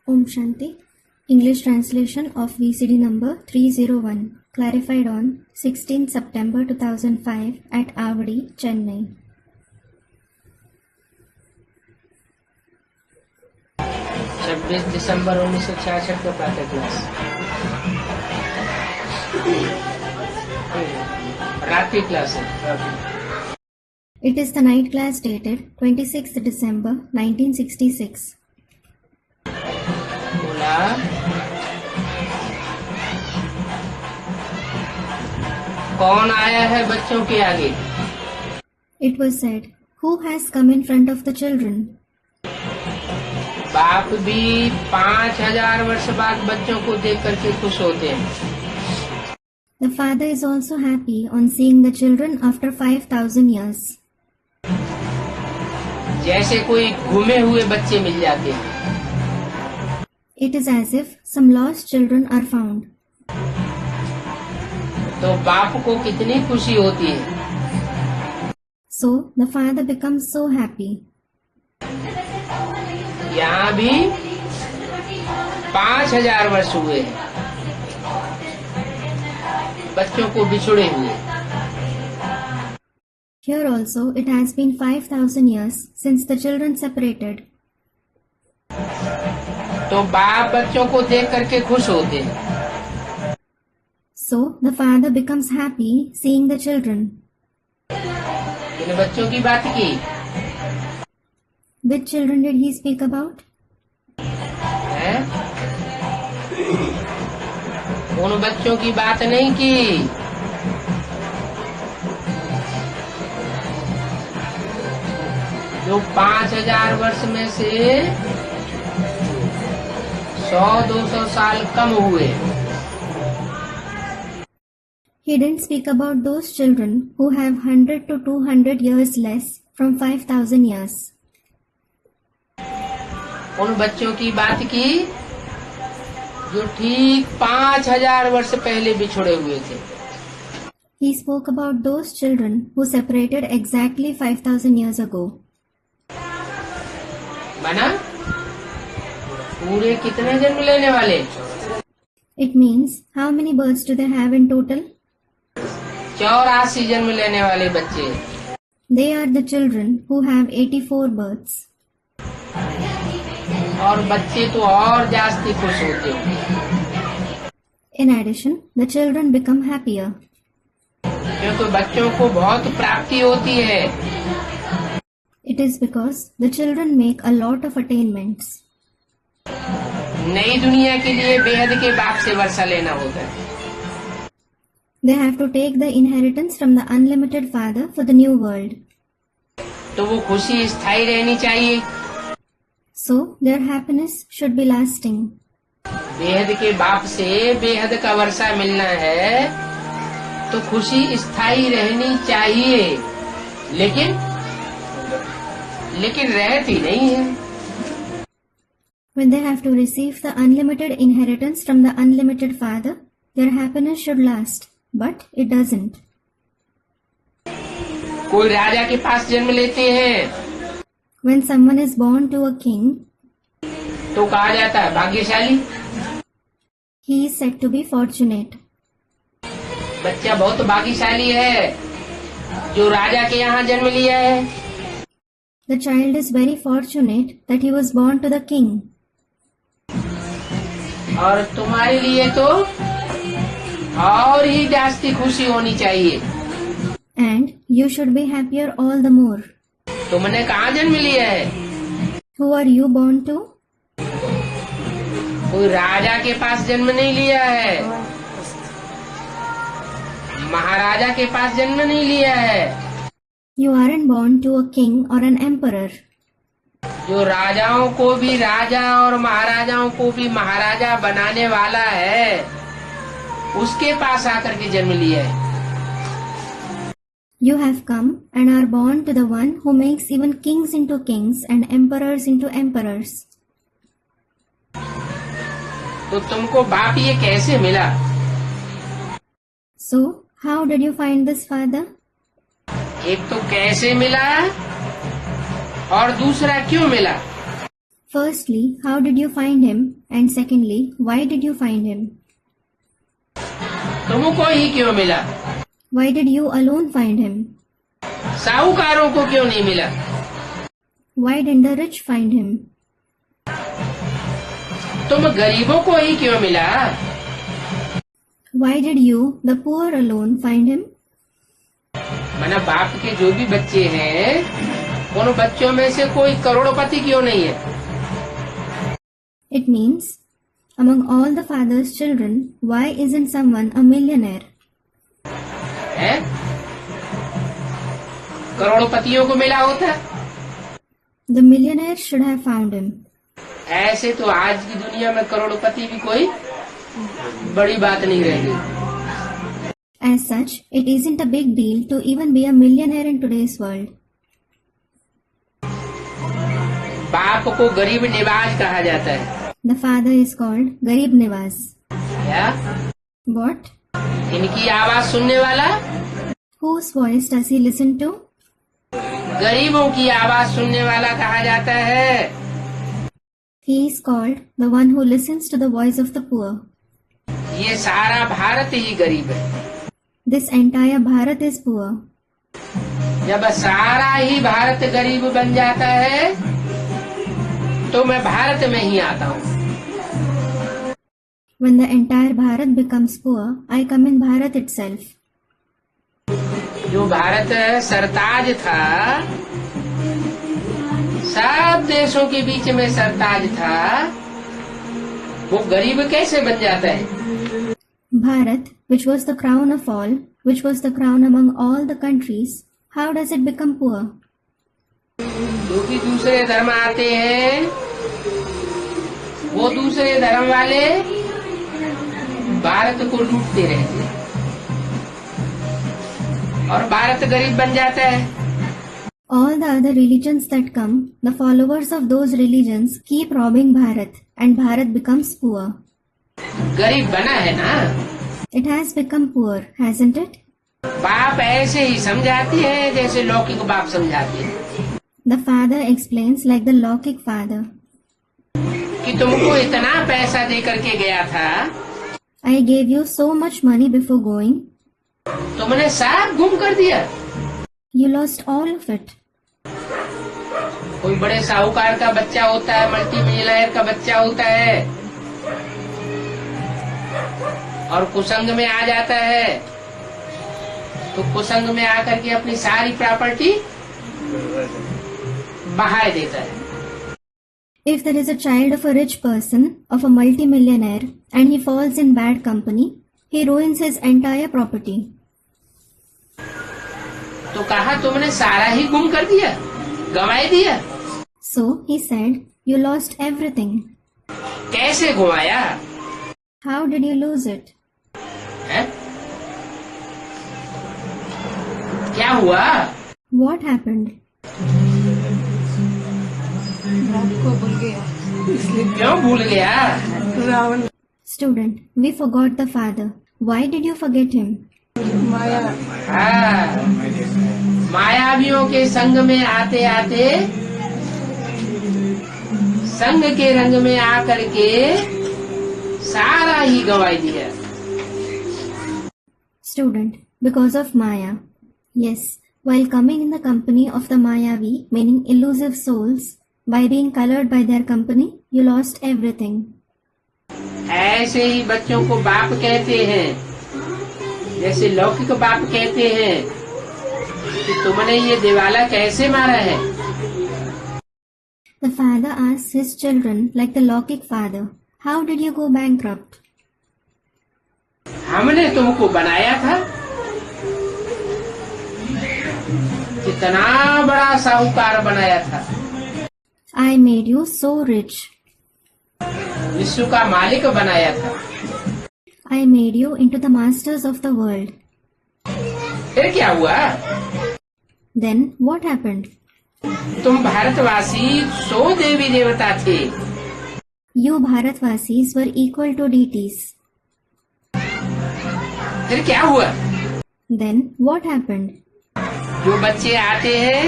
Om Shanti. English translation of VCD number 301, clarified on 16 September 2005 at Avadi, Chennai. 26 दिसंबर 1966 का प्रातः class. रात्रि class है। It is the night class dated 26th December 1966. बोला कौन आया है बच्चों के आगे? It was said, who has come in front of the children? बाप भी 5000 वर्ष बाद बच्चों को देख करके खुश होते हैं। The father is also happy on seeing the children after 5,000 years. जैसे कोई गुमे हुए बच्चे मिल जाते हैं। It is as if some lost children are found. तो बाप को कितनी खुशी होती है। So the father becomes so happy. यहाँ भी 5000 वर्ष हुए हैं बच्चों को बिछुड़े हुए। Here also it has been 5,000 years since the children separated. तो बाप बच्चों को देख करके खुश होते हैं। So the father becomes happy seeing the children. इन बच्चों की बात की। Which children did he speak about? है? उन बच्चों की बात नहीं की। जो 5000 वर्ष में से 100-200 साल कम हुए। He didn't speak about those children who have 100 to 200 years less from 5,000 years. उन बच्चों की बात की जो ठीक 5000 वर्ष पहले बिछुड़े हुए थे। He spoke about those children who separated exactly 5,000 years ago. माना पूरे कितने जन्म लेने वाले? It means how many births do they have in total? 84 जन्म लेने वाले बच्चे। They are the children who have 84 births. और बच्चे तो और जास्ती खुश होते होंगे। In addition, the children become happier. क्योंकि बच्चों को बहुत प्राप्ति होती है। It is because the children make a lot of attainments. नई दुनिया के लिए बेहद के बाप से वर्षा लेना होता है। They have to take the inheritance from the unlimited father for the new world. तो वो खुशी स्थायी रहनी चाहिए। So their happiness should be lasting. बेहद के बाप से बेहद का वर्षा मिलना है तो खुशी स्थायी रहनी चाहिए। लेकिन रहती नहीं है। When they have to receive the unlimited inheritance from the unlimited father, their happiness should last, but it doesn't. कोई राजा के पास जन्म लेते हैं When someone is born to a king, तो कहा जाता है भाग्यशाली। he is said to be fortunate. बच्चा बहुत भाग्यशाली है जो राजा के यहाँ जन्म लिया है। The child is very fortunate that he was born to the king. और तुम्हारे लिए तो और ही जास्ती खुशी होनी चाहिए। And you should be happier all the more. तुमने कहाँ जन्म लिया है? Who are you born to? कोई राजा के पास जन्म नहीं लिया है, महाराजा के पास जन्म नहीं लिया है। You aren't born to a king or an emperor. जो राजाओं को भी राजा और महाराजाओं को भी महाराजा बनाने वाला है उसके पास आकर के जन्म लिया है। You have come and are born to the one who makes even kings into kings and emperors into emperors. तो तुमको बाप ये कैसे मिला? So, how did you find this father? एक तो कैसे मिला और दूसरा क्यों मिला? Firstly, how did you find him? And secondly, why did you find him? तुमको ही क्यों मिला? Why did you alone find him? साहूकारों को क्यों नहीं मिला? Why didn't the rich find him? तुम गरीबों को ही क्यों मिला? Why did you, the poor alone, find him? मना बाप के जो भी बच्चे हैं उन बच्चों में से कोई करोड़पति क्यों नहीं है? It means, among all the father's children, why isn't someone a millionaire? है? करोड़पतियों को मिला होता। The millionaire should have found him. ऐसे तो आज की दुनिया में करोड़पति भी कोई बड़ी बात नहीं रह गई। As such, it isn't a big deal to even be a millionaire in today's world. बाप को गरीब निवाज कहा जाता है। The father is called Garib Niwas. क्या? What? इनकी आवाज सुनने वाला? Whose voice does he listen to? गरीबों की आवाज सुनने वाला कहा जाता है। He is called the one who listens to the voice of the poor. ये सारा भारत ही गरीब है। This entire Bharat is poor. जब सारा ही भारत गरीब बन जाता है तो मैं भारत में ही आता हूँ। When the entire Bharat becomes poor, I come in Bharat itself. जो भारत सरताज था, सब देशों के बीच में सरताज था, वो गरीब कैसे बन जाता है? Bharat, which was the crown of all, which was the crown among all the countries, how does it become poor? क्योंकि दूसरे धर्म आते हैं, वो दूसरे धर्म वाले भारत को लूटते रहते हैं और भारत गरीब बन जाता है। All the other religions that come, the followers of those religions keep robbing Bharat, and Bharat becomes poor. गरीब बना है ना? It has become poor, hasn't it? बाप ऐसे ही समझाते हैं जैसे लौकिक बाप समझाते हैं। The father explains like the Lokik father. कि तुमको इतना पैसा दे करके गया था, I gave you so much money before going. तुमने सब गुम कर दिया। You lost all of it. कोई बड़े साहूकार का बच्चा होता है, मल्टी मिलियनेयर का बच्चा होता है और कुसंग में आ जाता है, तो कुसंग में आकर के अपनी सारी प्रॉपर्टी बहा देता है। If there is a child of a rich person, of a multi-millionaire, and he falls in bad company, he ruins his entire property. तो कहा तुमने सारा ही गुम कर दिया, गंवाई दिया। So he said, you lost everything. कैसे घुमाया? How did you lose it? है? क्या हुआ? What happened? को भूल गया, इसलिए क्यों भूल गया? Ravan Student, we forgot the father. Why did you forget him? माया हाँ, मायावियों के संग में आते आते संग के रंग में आकर के सारा ही गंवाई दिया। Student, because of Maya. Yes, while coming in the company of the Mayavi, meaning elusive souls, by being colored by their company, you lost everything. ऐसे ही बच्चों को बाप कहते हैं, जैसे लौकिक बाप कहते हैं कि तुमने ये दिवाला कैसे मारा है? The father asks his children, like the Lokik father, how did you go bankrupt? हमने तुमको बनाया था, कितना बड़ा साहूकार बनाया था, I made you so rich. विश्व का मालिक बनाया था। I made you into the masters of the world. फिर क्या हुआ? Then what happened? तुम भारतवासी 100 देवी देवता थे, You Bharatvasis were equal to deities. फिर क्या हुआ? Then what happened? जो बच्चे आते हैं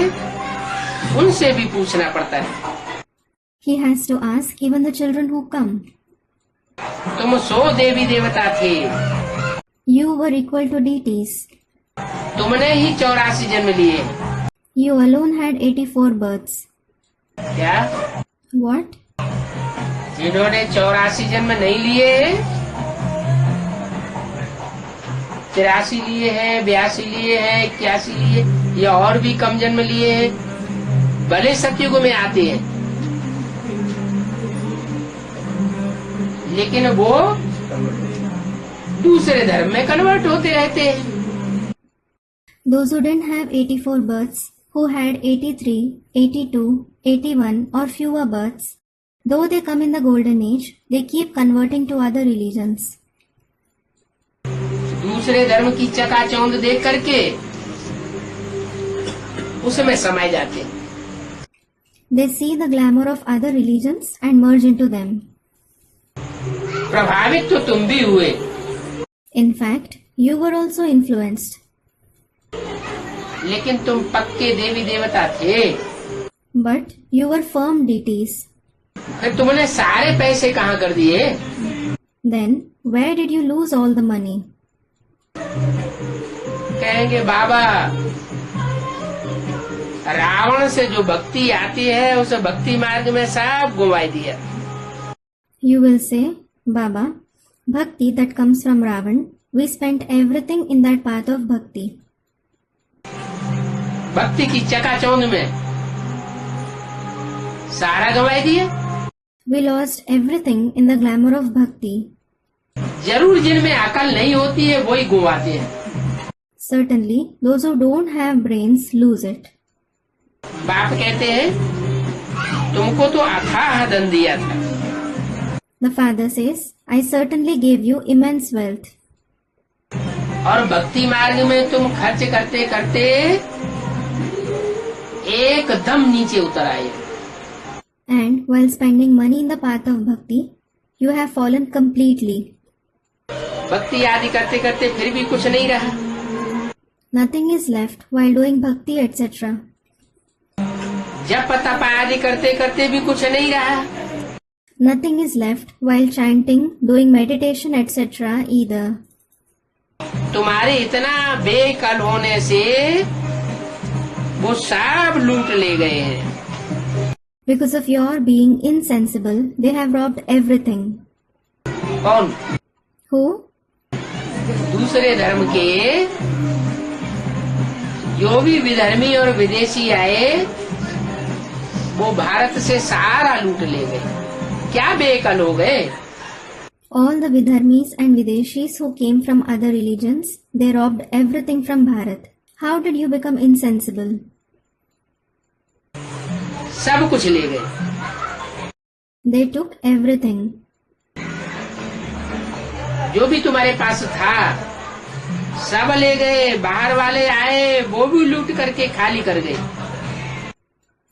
उनसे भी पूछना पड़ता है। He has to ask even the children who come. तुम 100 देवी देवता थे, You were equal to deities. तुमने ही 84 जन्म लिए। You alone had 84 births. क्या? What? जिन्होंने 84 जन्म नहीं लिए, 83 लिए हैं, 82 लिए हैं, 81 लिए या और भी कम जन्म लिए हैं, भले सतयुग में आते हैं, लेकिन वो दूसरे धर्म में कन्वर्ट होते रहते हैं। Those who didn't have 84 births, who had 83, 82, 81 or fewer births, though they come in the golden age, they keep converting to other religions. दूसरे धर्म की चकाचौंध देख करके उसमें समाये जाते हैं। They see the glamour of other religions and merge into them. प्रभावित तो तुम भी हुए, In fact, you were also influenced. लेकिन तुम पक्के देवी देवता थे। But you were firm deities. फिर तुमने सारे पैसे कहाँ कर दिए? Then, where did you lose all the money? कहेंगे बाबा, रावण से जो भक्ति आती है उस भक्ति मार्ग में सब गुमाई दिया। You will say, Baba, Bhakti that comes from Ravan, we spent everything in that path of Bhakti. भक्ति की चकाचौंध में सारा गंवाई दिया। We lost everything in the glamour of Bhakti. जरूर जिनमें अकल नहीं होती है वही गुमाते हैं। Certainly, those who don't have brains lose it. बाप कहते हैं तुमको तो अथाह धन दिया था, The father says, I certainly gave you immense wealth. और भक्ति मार्ग में तुम खर्च करते करते एकदम नीचे उतर आए। And while spending money in the path of Bhakti, you have fallen completely. भक्ति आदि करते करते फिर भी कुछ नहीं रहा। Nothing is left while doing Bhakti, etc. जप तप आदि करते करते भी कुछ नहीं रहा। Nothing is left while chanting, doing meditation, etc. either. तुम्हारे इतना बेकल होने से वो सब लूट ले गए हैं। Because of your being insensible, they have robbed everything. कौन? Who? दूसरे धर्म के जो भी विधर्मी और विदेशी आए वो भारत से सारा लूट ले गए। क्या बेकल हो गए? All the Vidharmis and Videshis who came from other religions, they robbed everything from Bharat. How did you become insensible? सब कुछ ले गए। They took everything. जो भी तुम्हारे पास था सब ले गए। बाहर वाले आए वो भी लूट करके खाली कर गए।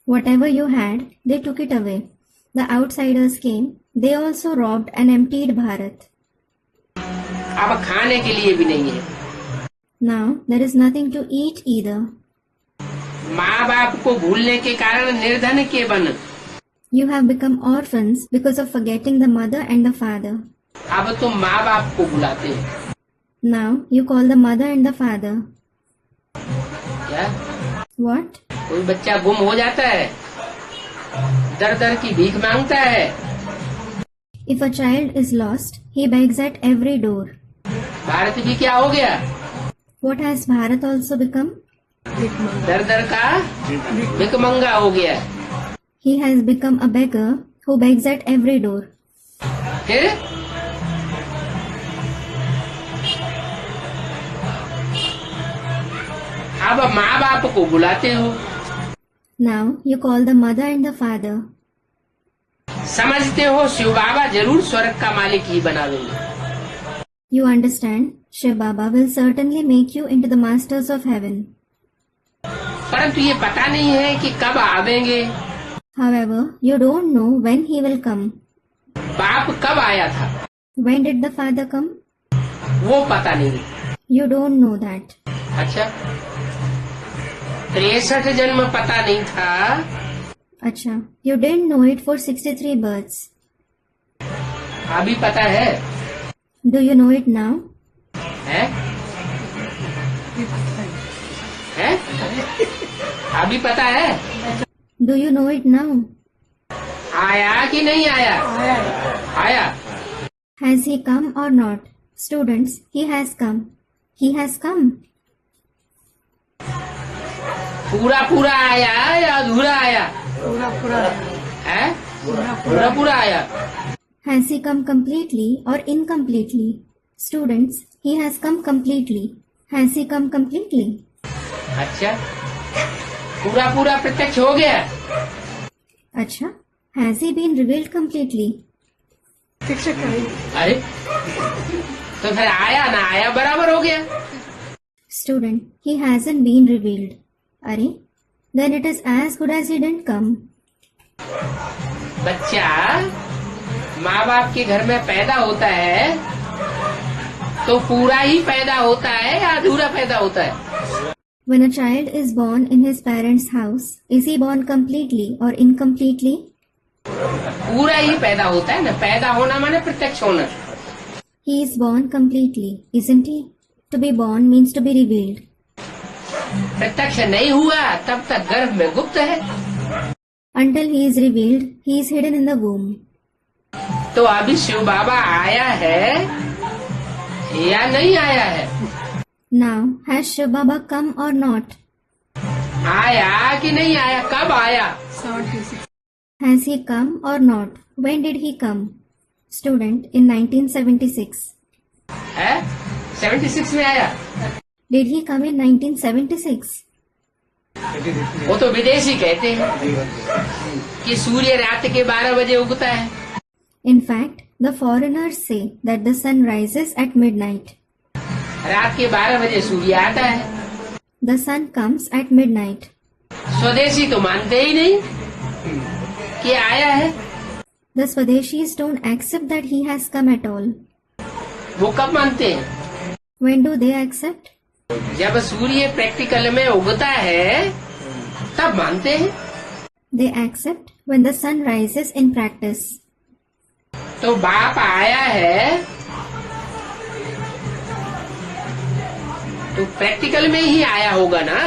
Whatever you had, they took it away. The outsiders came, they also robbed and emptied Bharat. अब खाने के लिए भी नहीं है। Now, there is nothing to eat either. माँ बाप को भूलने के कारण निर्धन के बन। You have become orphans because of forgetting the mother and the father. अब तुम माँ बाप को बुलाते हो। Now, you call the mother and the father. क्या? What? कोई बच्चा गुम हो जाता है, दर दर की भीख मांगता है। If a child is lost, he begs at every door. Bharat भी क्या हो गया? What has Bharat also become? दर दर का भिखमंगा हो गया। He has become a beggar who begs at every door. फिर अब माँ बाप को बुलाते हो। Now, you call the mother and the father. समझते हो शिव बाबा जरूर स्वर्ग का मालिक ही बनावेंगे। You understand, Shiv Baba will certainly make you into the masters of heaven. परंतु ये पता नहीं है कि कब आवेंगे। However, you don't know when he will come. बाप कब आया था When did the father come? वो पता नहीं। You don't know that. अच्छा, 63 जन्म पता नहीं था, अच्छा, you didn't know it for 63 births. अभी पता है? Do you know it now? हैं? हैं? अभी पता है? Do you know it now? आया कि नहीं आया? आया। Has he come or not? Students, he has come. He has come. पूरा पूरा आया या अधूरा आया? पूरा पूरा है? पूरा पूरा पूरा आया। Has he come completely or incompletely? Students, he has come completely. Has he come completely? अच्छा, पूरा पूरा प्रत्यक्ष हो गया। अच्छा, has he been revealed completely? शिक्षक करेंगे। अरे, तो फिर आया ना आया बराबर हो गया। Student, he hasn't been revealed. अरे, then it is as good as he didn't come. बच्चा माँ बाप के घर में पैदा होता है तो पूरा ही पैदा होता है या अधूरा पैदा होता है? When a child is born in his parents' house, is he born completely or incompletely? पूरा ही पैदा होता है ना। पैदा होना माने प्रत्यक्ष होना। He is born completely, isn't he? To be born means to be revealed. प्रत्यक्ष नहीं हुआ तब तक गर्भ में गुप्त है। Until he is revealed, he is hidden in the womb. तो अभी शिव बाबा आया है या नहीं आया है? Now, has Shiv Baba come or not? आया कि नहीं आया? कब आया? 76 Has he come or not? When did he come? Student, in 1976. है? 76 में आया। Did he come in 1976? वो तो विदेशी कहते हैं कि सूर्य रात के 12 बजे उगता है। In fact, the foreigners say that the sun rises at midnight. रात के 12 बजे सूर्य आता है। The sun comes at midnight. स्वदेशी तो मानते ही नहीं कि आया है। The Swadeshis don't accept that he has come at all. वो कब मानते हैं? When do they accept? जब सूर्य प्रैक्टिकल में उगता है तब मानते हैं। They accept when the sun rises in practice. तो बाप आया है तो प्रैक्टिकल में ही आया होगा ना।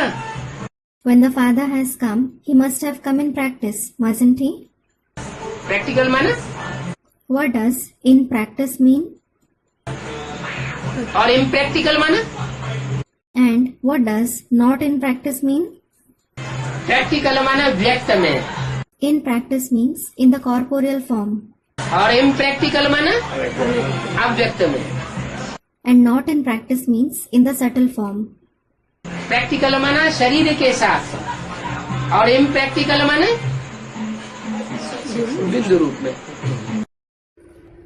When the father has come, he must have come in practice, mustn't he? Practical माना What does in practice mean? और इम्प्रैक्टिकल माना? And what does not in practice mean? Practical माना व्यक्त में In practice means in the corporeal form. और impractical माना अव्यक्त में। And not in practice means in the subtle form. Practical माना शरीर के साथ और इम्प्रैक्टिकल माने बिंदु रूप में।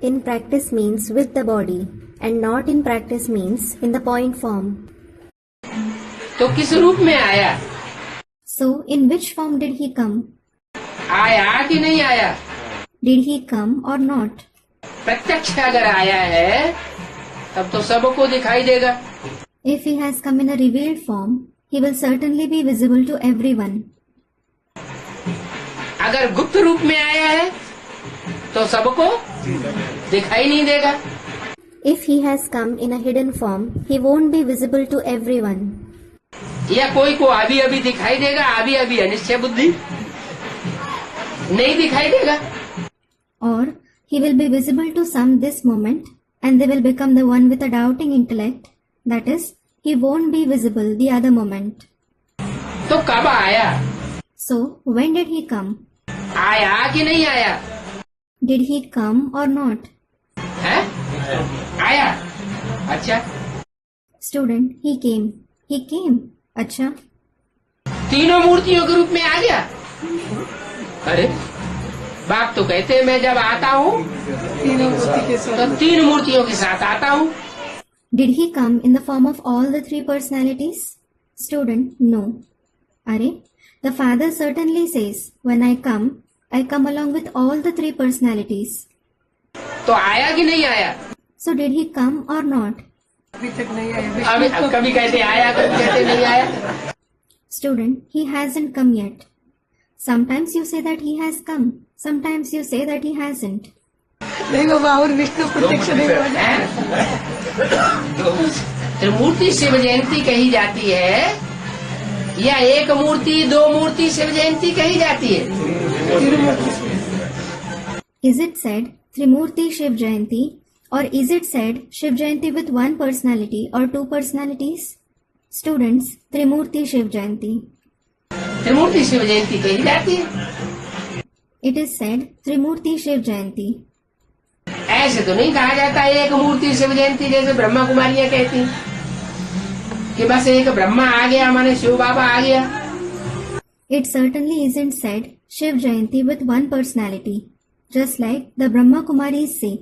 In practice means with the body, and not in practice means in the point form. तो किस रूप में आया? So, in which form did he come? आया कि नहीं आया? Did he come or not? प्रत्यक्ष अगर आया है तब तो सबको दिखाई देगा। If he has come in a revealed form, he will certainly be visible to everyone. अगर गुप्त रूप में आया है तो सबको दिखाई नहीं देगा। If he has come in a hidden form, he won't be visible to everyone. या कोई को अभी अभी दिखाई देगा, अभी अभी अनिश्चय बुद्धि नहीं दिखाई देगा। Or he will be visible to some this moment, and they will become the one with a doubting intellect. That is, he won't be visible the other moment. तो कब आया? So, when did he come? आया कि नहीं आया? Did he come or not? है? आया। अच्छा, Student, he came. He came. अच्छा, तीनों मूर्तियों के रूप में आ गया। अरे बाप तो कहते हैं मैं जब आता हूँ तीनों मूर्ति के साथ तो 3 मूर्तियों के साथ आता हूँ। did he come in the form of all the 3 personalities? Student, no. Are, the father certainly says, when I come along with all the 3 personalities. तो आया कि नहीं आया? So did he come or not? अभी तक नहीं आया। अभी कभी कहते आया, कभी कहते नहीं आया। Student, he hasn't come yet. Sometimes you say that he has come. Sometimes you say that he hasn't. नहीं बाबा और विष्णु प्रत्यक्ष नहीं हुआ ना। त्रिमूर्ति शिव जयंती कही जाती है या एक मूर्ति दो मूर्ति शिव जयंती कही जाती है? Is it said Trimurti Shiv Jayanti or is it said Shiv Jayanti with one personality or two personalities? Students, Trimurti Shiv Jayanti. त्रिमूर्ति शिव जयंती कही जाती है। It is said Trimurti Shiv Jayanti. ऐसे तो नहीं कहा जाता एक मूर्ति शिव जयंती जैसे ब्रह्मा कुमारियां कहती कि बस एक ब्रह्मा आ गया माने शिव बाबा आ गया। It certainly isn't said Shiv Jayanti with one personality. Just like the Brahma Kumaris say,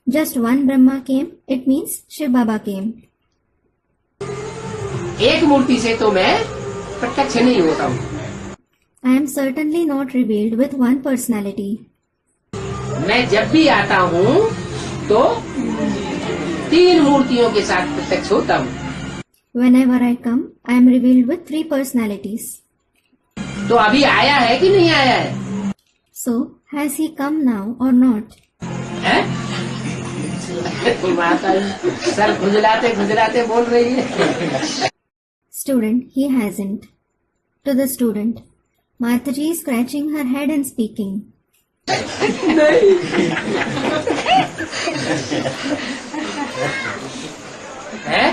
just one Brahma came, it means Shiv Baba came. एक मूर्ति से तो मैं प्रत्यक्ष नहीं होता हूँ। I am certainly not revealed with one personality. मैं जब भी आता हूँ तो तीन मूर्तियों के साथ प्रत्यक्ष होता हूँ। Whenever I come, I am revealed with three personalities. तो अभी आया है कि नहीं आया है? So, has he come now or not? हैं? माता सर खुजलाते खुजलाते बोल रही है। Student, he hasn't. To the student, Mataji is scratching her head and speaking. है?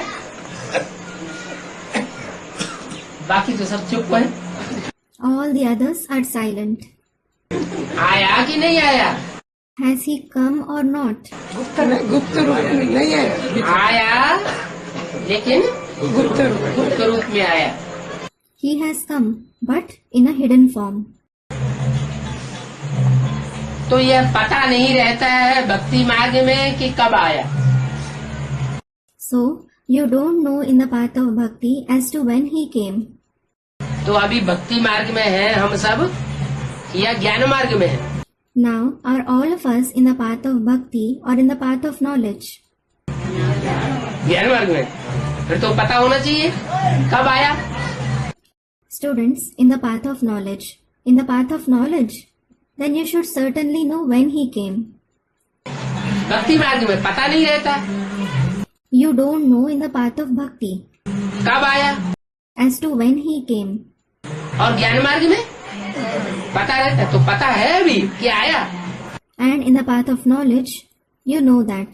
बाकी तो सब चुप है। All the others are silent. आया कि नहीं आया? Has he come or not? गुप्त रूप में नहीं है। आया लेकिन गुप्त रूप में आया। He has come, but in a hidden form. तो यह पता नहीं रहता है भक्ति मार्ग में कि कब आया। So, you don't know in the path of bhakti as to when he came. तो अभी भक्ति मार्ग में है हम सब या ज्ञान मार्ग में है? Now, are all of us in the path of bhakti or in the path of knowledge? ज्ञान मार्ग में। फिर तो पता होना चाहिए कब आया। Students, in the path of knowledge. In the path of knowledge, then you should certainly know when he came. भक्ति मार्ग में पता नहीं रहता You don't know in the path of bhakti कब आया, as to when he came. और ज्ञान मार्ग में पता रहता है। तो पता है अभी कि आया। And in the path of knowledge, you know that.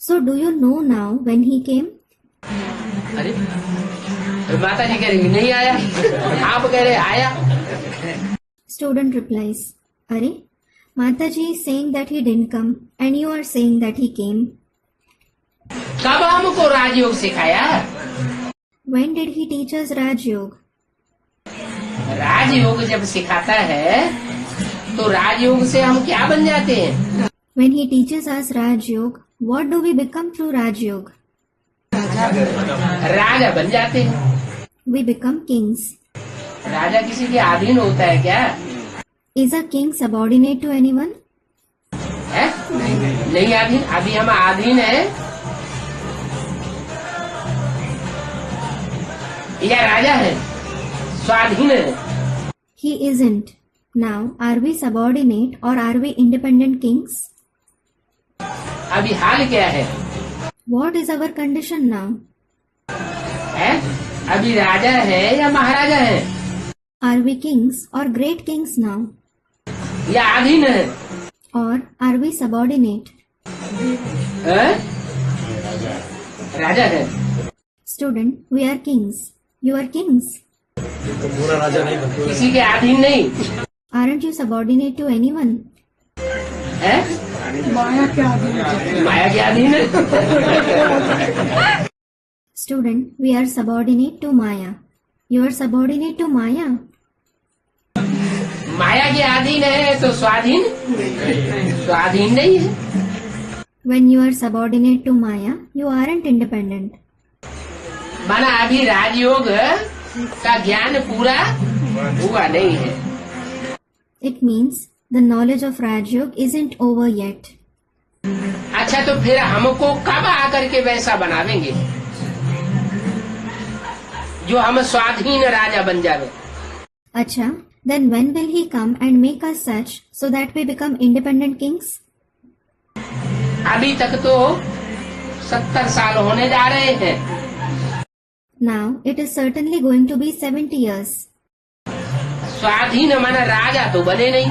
So do you know now when he came? अरे तो माता जी कह रही नहीं आया, आप कह रहे आया। Student replies, Are, Mataji is saying that he didn't come and you are saying that he came. कब हमको राजयोग सिखाया? When did he teach us Raj Yoga? राजयोग जब सिखाता है तो राजयोग से हम क्या बन जाते हैं? When he teaches us Raj Yoga, what do we become through Raj Yoga? राजा बन जाते हैं। We become kings. राजा किसी के अधीन होता है क्या? Is a king subordinate to anyone? है? नहीं अधीन। अभी हम अधीन है या राजा है, स्वाधीन है? He isn't. Now, are we subordinate or are we independent kings? अभी हाल क्या है? What is our condition now? है? अभी राजा है या महाराजा है? Are we kings or great kings now? या अधीन है? Or are we subordinate? है? राजा है। Student, we are kings. You are kings. किसी के अधीन नहीं Aren't you subordinate to anyone? है? माया क्या अधीन है? माया के अधीन है। Student, we are subordinate to Maya. You are subordinate to Maya. माया के अधीन है तो स्वाधीन नहीं है। When you are subordinate to Maya, you aren't independent. माना अभी राजयोग का ज्ञान पूरा हुआ नहीं है। It means the knowledge of Raj Yoga isn't over yet. अच्छा तो फिर हमको कब आकर के वैसा बनावेंगे जो हम स्वाधीन राजा बन जावे? अच्छा, Then when will he come and make us such so that we become independent kings? अभी तक तो 70 साल होने जा रहे हैं। Now it is certainly going to be 70 years. स्वाधीन मन राजा तो बने नहीं।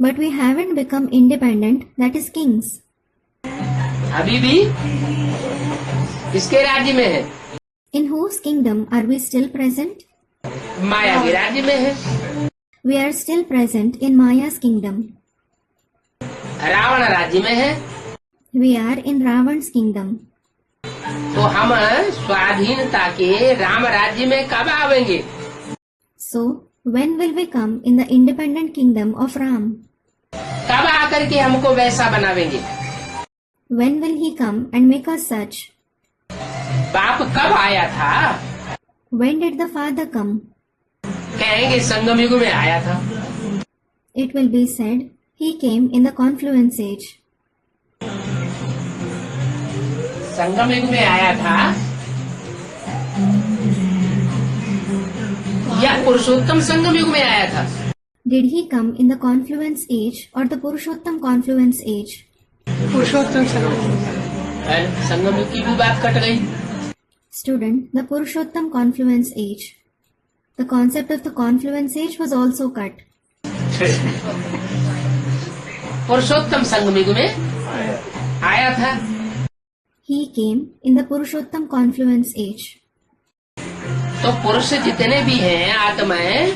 But we haven't become independent, that is kings. अभी भी किसके राज्य में है? In whose kingdom are we still present? माया के राज्य में है। We are still present in Maya's kingdom. Ravan राज्य में है। We are in Ravan's kingdom. तो हम स्वाधीनता के राम राज्य में कब आवेंगे? So, when will we come in the independent kingdom of Ram? कब आकर के हमको वैसा बनावेंगे? When will he come and make us such? बाप कब आया था? When did the Father come? कहेंगे संगम युग में आया था। It will be said, he came in the confluence age. संगम युग में आया था या पुरुषोत्तम संगम युग में आया था? Did he come in the confluence age or the Purushottam confluence age? पुरुषोत्तम संगम। संगम युग की भी बात कट गई। Student, the Purushottam confluence age. The concept of the confluence age was also cut. पुरुषोत्तम संगम युग में आया था। He came in the Purushottam confluence age. तो पुरुष जितने भी हैं आत्माएं,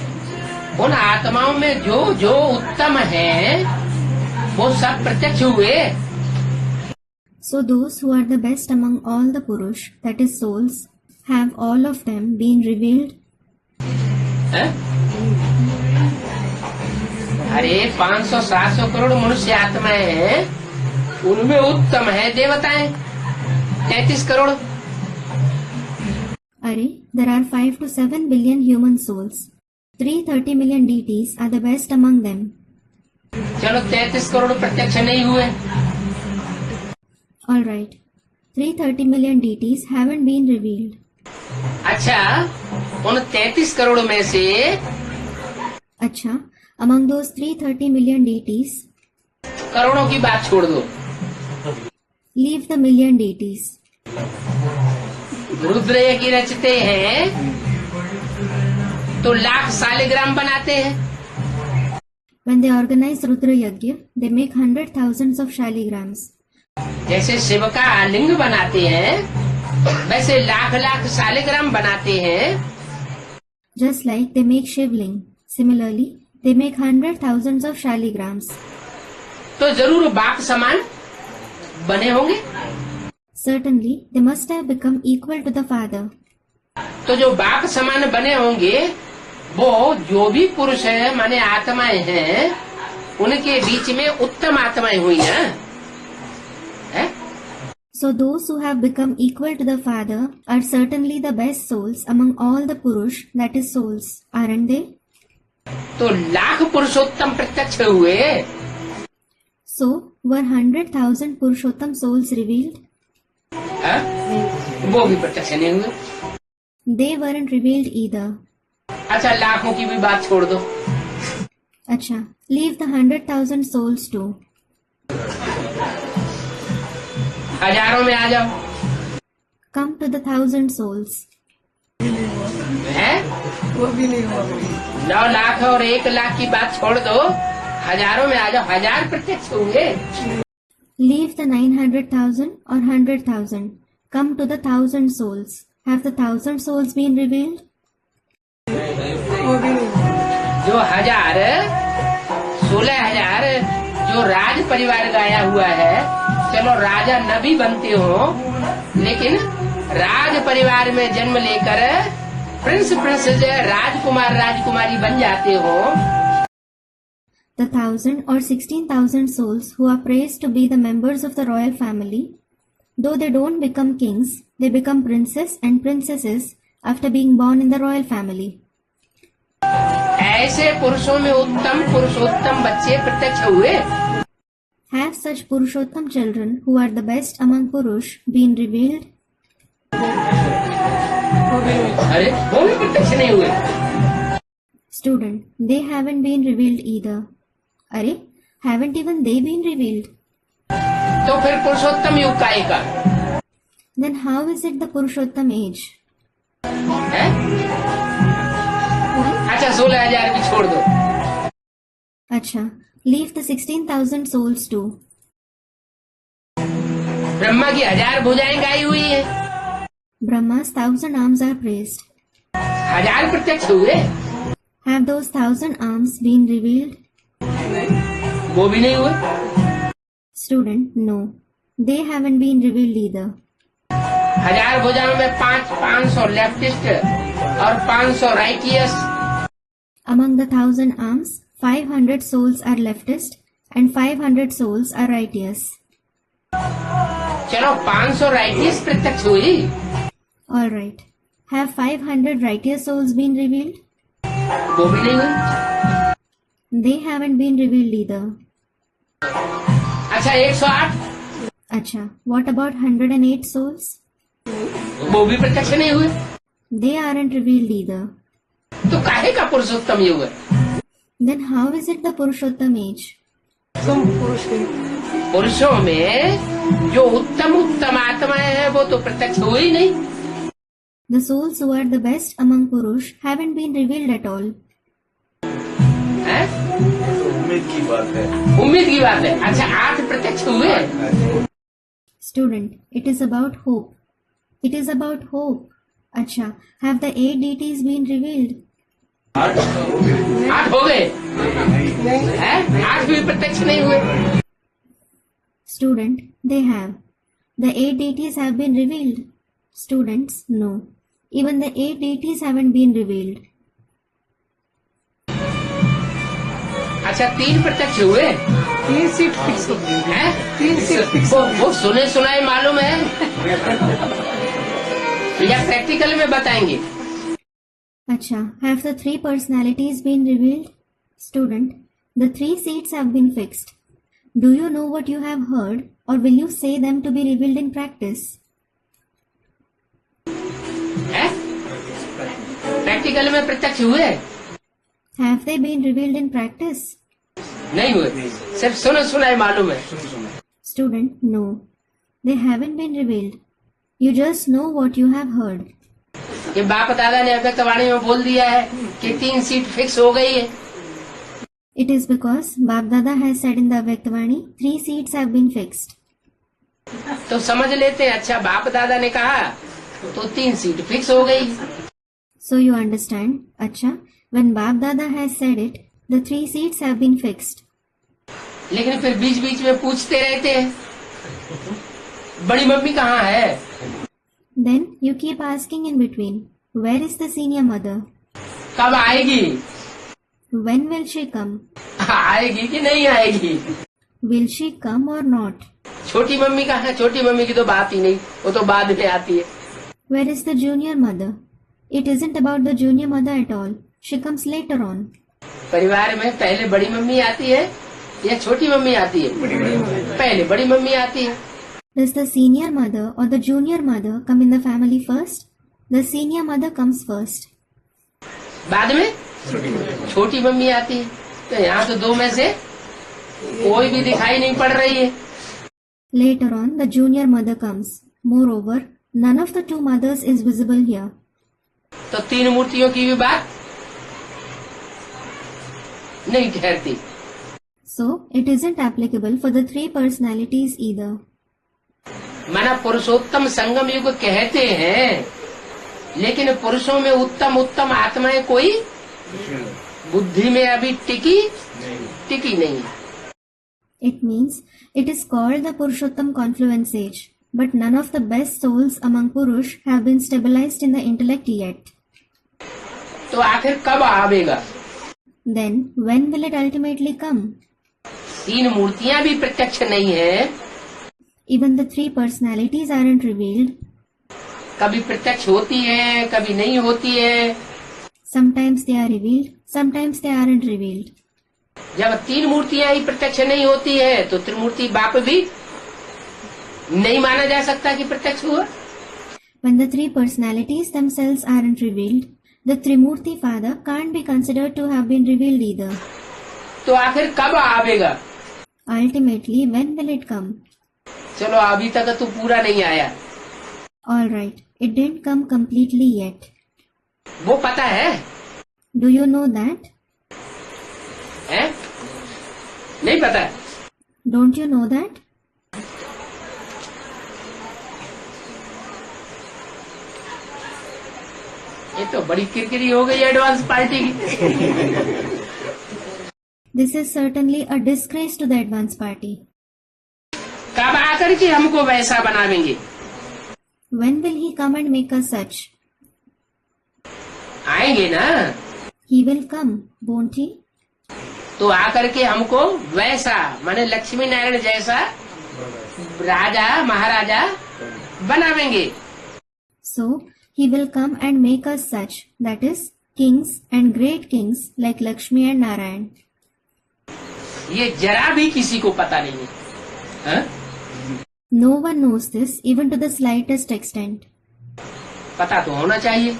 उन आत्माओं में जो जो उत्तम है वो सब प्रत्यक्ष हुए। So those who are the best among all the Purush, that is souls, have all of them been revealed? है? अरे 500-700 करोड़ मनुष्य आत्माएं हैं, उनमें उत्तम है देवताएं 33 crore. Arey, there are 5 to 7 billion human souls. 330 million deities are the best among them. चलो 33 करोड़ प्रत्यक्ष नहीं हुए। Alright, 330 million deities haven't been revealed. अच्छा, उन 33 करोड़ में से अच्छा, among those 330 million deities, करोड़ों की बात छोड़ दो। leave the million deities. Rudra यज्ञ रचते हैं तो लाख सालिग्राम बनाते हैं। When they organize Rudra Yajna, they make 100,000s of shaligrams. जैसे शिव का लिंग बनाते हैं वैसे लाख लाख सालिग्राम बनाते हैं। Just like they make Shivling, similarly, they make 100,000s of shaligrams. तो जरूर बाप समान बने होंगे। Certainly, they must have become equal to the Father. तो जो बाप समान बने होंगे वो जो भी पुरुष है माने आत्माएं हैं उनके बीच में उत्तम आत्माएं हुई हैं। है? So those who have become equal to the Father are certainly the best souls among all the Purush, that is souls, aren't they? तो लाख पुरुषोत्तम प्रत्यक्ष हुए। So, were 100,000 Purushottam souls revealed? है? वो भी प्रत्यक्ष नहीं हुए। They weren't revealed either. अच्छा, लाखों की भी बात छोड़ दो। Acha, leave the 100,000 souls too. हजारों में आ जाओ। Come to the 1,000 souls. है? वो भी नहीं हुआ। 9 लाख और 1 लाख की बात छोड़ दो, हजारों में आ जाओ। 1000 प्रत्यक्ष होंगे। Leave the 900,000 or 100,000. Come to the 1,000 souls. Have the 1,000 souls been revealed? वो भी नहीं हुआ। जो 16,000 जो राज परिवार गाया हुआ है, चलो राजा न भी बनते हो लेकिन राज परिवार में जन्म लेकर प्रिंस प्रिंसेस राजकुमार राजकुमारी बन जाते हो। The 1,000 or 16,000 souls who are praised to be the members of the royal family, though they don't become kings, they become princes and princesses after being born in the royal family. ऐसे पुरुषों में उत्तम पुरुषोत्तम बच्चे प्रत्यक्ष हुए। Have such Purushottam children who are the best among Purush been revealed? अरे वो भी प्रत्यक्ष नहीं हुए। Student, they haven't been revealed either. अरे, haven't even they been revealed? तो फिर पुरुषोत्तम युग का एका Then how is it the Purushottam age? है? अच्छा 16,000 भी छोड़ दो. अच्छा, leave the 16,000 souls too. Brahma की 1000 भुजाएं गाई हुई है. Brahma's 1,000 arms are praised. 1000 प्रत्यक्ष हुए, Have those 1,000 arms been revealed? वो भी नहीं हुए. Student, no. They haven't been revealed either. 1000 भुजाओं में 500 लेफ्टिस्ट और 500 righteous. Among the 1,000 arms, 500 souls are leftist and 500 souls are righteous. चलो 500 राइटियस प्रत्यक्ष हुई, Alright. Have 500 righteous souls been revealed? वो भी नहीं हुई. They haven't been revealed either. अच्छा 108, Acha, what about 108 souls? वो भी प्रत्यक्ष नहीं हुए. They aren't revealed either. तो काहे का पुरुषोत्तम युग है? Then how is it the Purushottam age? तुम पुरुष है। पुरुषों में जो उत्तम उत्तम आत्माएं हैं वो तो प्रत्यक्ष हुई ही नहीं. The souls who are the best among Purush haven't been revealed at all. है? उम्मीद की बात है। उम्मीद की बात है. अच्छा 8 प्रत्यक्ष हुए. Student, it is about hope. It is about hope. Acha, have the 8 deities been revealed? 8 हो गए हैं? 8 भी प्रत्यक्ष नहीं हुए. Student, they have. The 8 deities have been revealed. Students, no. Even the 8 deities haven't been revealed. अच्छा 3 प्रत्यक्ष हुए 3 सीट फिक्स हो गई हैं? 3 सीट फिक्स वो सुने सुनाए मालूम है या प्रैक्टिकल में बताएंगे. Acha, have the 3 personalities been revealed? Student, the 3 seats have been fixed. Do you know what you have heard, or will you say them to be revealed in practice? हैं? Practical में प्रत्यक्ष हुए Have they been revealed in practice? नहीं हुए, सिर्फ सुने सुनाए मालूम है. Student, no. They haven't been revealed. You just know what you have heard. कि बाप दादा ने अव्यक्तवाणी में बोल दिया है कि 3 सीट फिक्स हो गई है. It is because Bap Dada has said in the Avyaktavani, 3 seats have been fixed. तो समझ लेते हैं. अच्छा बाप दादा ने कहा तो 3 सीट फिक्स हो गई. So you understand, Acha, when Bap Dada has said it, the 3 seats have been fixed. लेकिन फिर बीच बीच में पूछते रहते हैं बड़ी मम्मी कहाँ है. Then you keep asking in between, where is the senior mother? कब आएगी. When will she come? आएगी कि नहीं आएगी. Will she come or not? छोटी मम्मी कहाँ है. छोटी मम्मी की तो बात ही नहीं, वो तो बाद में आती है. Where is the junior mother? It isn't about the junior mother at all. She comes later on. परिवार में पहले बड़ी मम्मी आती है या छोटी मम्मी आती है. पहले बड़ी मम्मी आती है. Does the senior mother or the junior mother come in the family first? The senior mother comes first. बाद में छोटी मम्मी आती है. तो यहाँ तो 2 में से कोई भी दिखाई नहीं पड़ रही है. Later on, the junior mother comes. Moreover, none of the 2 mothers is visible here. तो 3 मूर्तियों की भी बात नहीं ठहरती. So, it isn't applicable for the 3 personalities either. माना पुरुषोत्तम संगम युग कहते हैं, लेकिन पुरुषों में उत्तम उत्तम आत्माएं कोई बुद्धि में अभी टिकी नहीं. It means it is called the Purushottam confluence age, but none of the best souls among Purush have been stabilized in the intellect yet. तो आखिर कब आवेगा. Then, when will it ultimately come? 3 मूर्तियां भी प्रत्यक्ष नहीं है. Even the 3 personalities aren't revealed. कभी प्रत्यक्ष होती है, कभी नहीं होती है. Sometimes they are revealed, sometimes they aren't revealed. जब 3 मूर्तियां ही प्रत्यक्ष नहीं होती है तो त्रिमूर्ति बाप भी नहीं माना जा सकता कि प्रत्यक्ष हुआ. When the 3 personalities themselves aren't revealed, the Trimurti Father can't be considered to have been revealed either. तो आखिर कब आवेगा? Ultimately, when will it come? चलो अभी तक तो पूरा नहीं आया। Alright, it didn't come completely yet. वो पता है? Do you know that? हैं? नहीं पता है? Don't you know that? ये तो बड़ी किरकिरी हो गई एडवांस पार्टी की। This is certainly a disgrace to the advance party. कब आकर के हमको वैसा बनावेंगे? When will he come and make us such? आएंगे ना? He will come, won't he? तो आकर के हमको वैसा माने लक्ष्मी नारायण जैसा राजा महाराजा बनावेंगे। So, he will come and make us such, that is, kings and great kings like Lakshmi and Narayan. ये जरा भी किसी को पता नहीं है, हाँ? No one knows this even to the slightest extent. पता तो होना चाहिए।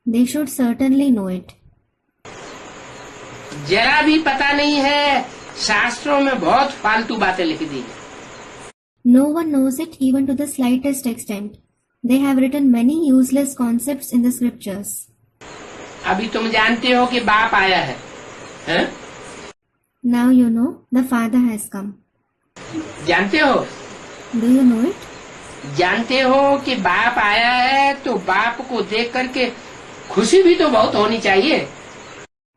They should certainly know it. जरा भी पता नहीं है। शास्त्रों में बहुत फालतू बातें लिख दी। No one knows it even to the slightest extent. They have written many useless concepts in the scriptures. अभी तुम जानते हो कि बाप आया है, हाँ? Now you know the Father has come. जानते हो? Do you know it? जानते हो कि बाप आया है तो बाप को देख करके खुशी भी तो बहुत होनी चाहिए।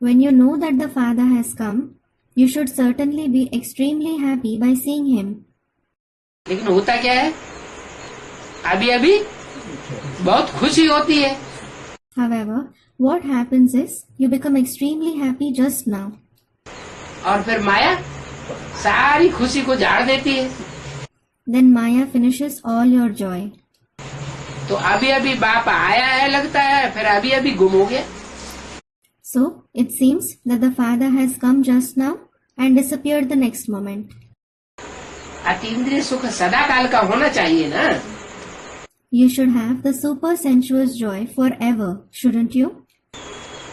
When you know that the Father has come, you should certainly be extremely happy by seeing him. लेकिन होता क्या है? अभी अभी बहुत खुशी होती है। However, what happens is you become extremely happy just now. और फिर माया सारी खुशी को झाड़ देती है। Then Maya finishes all your joy. तो अभी अभी बाप आया है लगता है, फिर अभी अभी गुम हो गया। So, it seems that the Father has come just now and disappeared the next moment. अतीन्द्रिय सुख सदा काल का होना चाहिए ना। You should have the super sensuous joy forever, shouldn't you?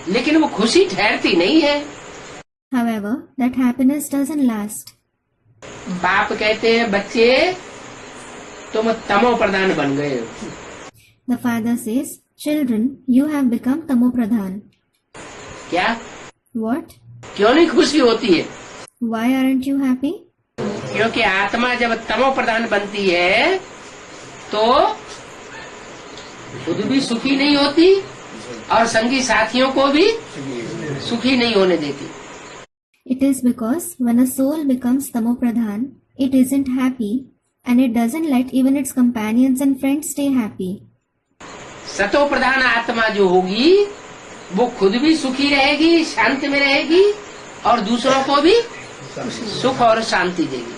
लेकिन वो खुशी ठहरती नहीं है। However, that happiness doesn't last. बाप कहते हैं बच्चे तुम तमो प्रधान बन गए हो। The Father says, children, you have become Tamopradhan. क्या? What? क्यों नहीं खुशी होती है? Why aren't you happy? क्योंकि आत्मा जब तमो प्रधान बनती है तो खुद भी सुखी नहीं होती और संगी साथियों को भी सुखी नहीं होने देती। It is because when a soul becomes Tamopradhan, it isn't happy and it doesn't let even its companions and friends stay happy. सतो प्रधान आत्मा जो होगी वो खुद भी सुखी रहेगी, शांत में रहेगी और दूसरों को भी सुख और शांति देगी।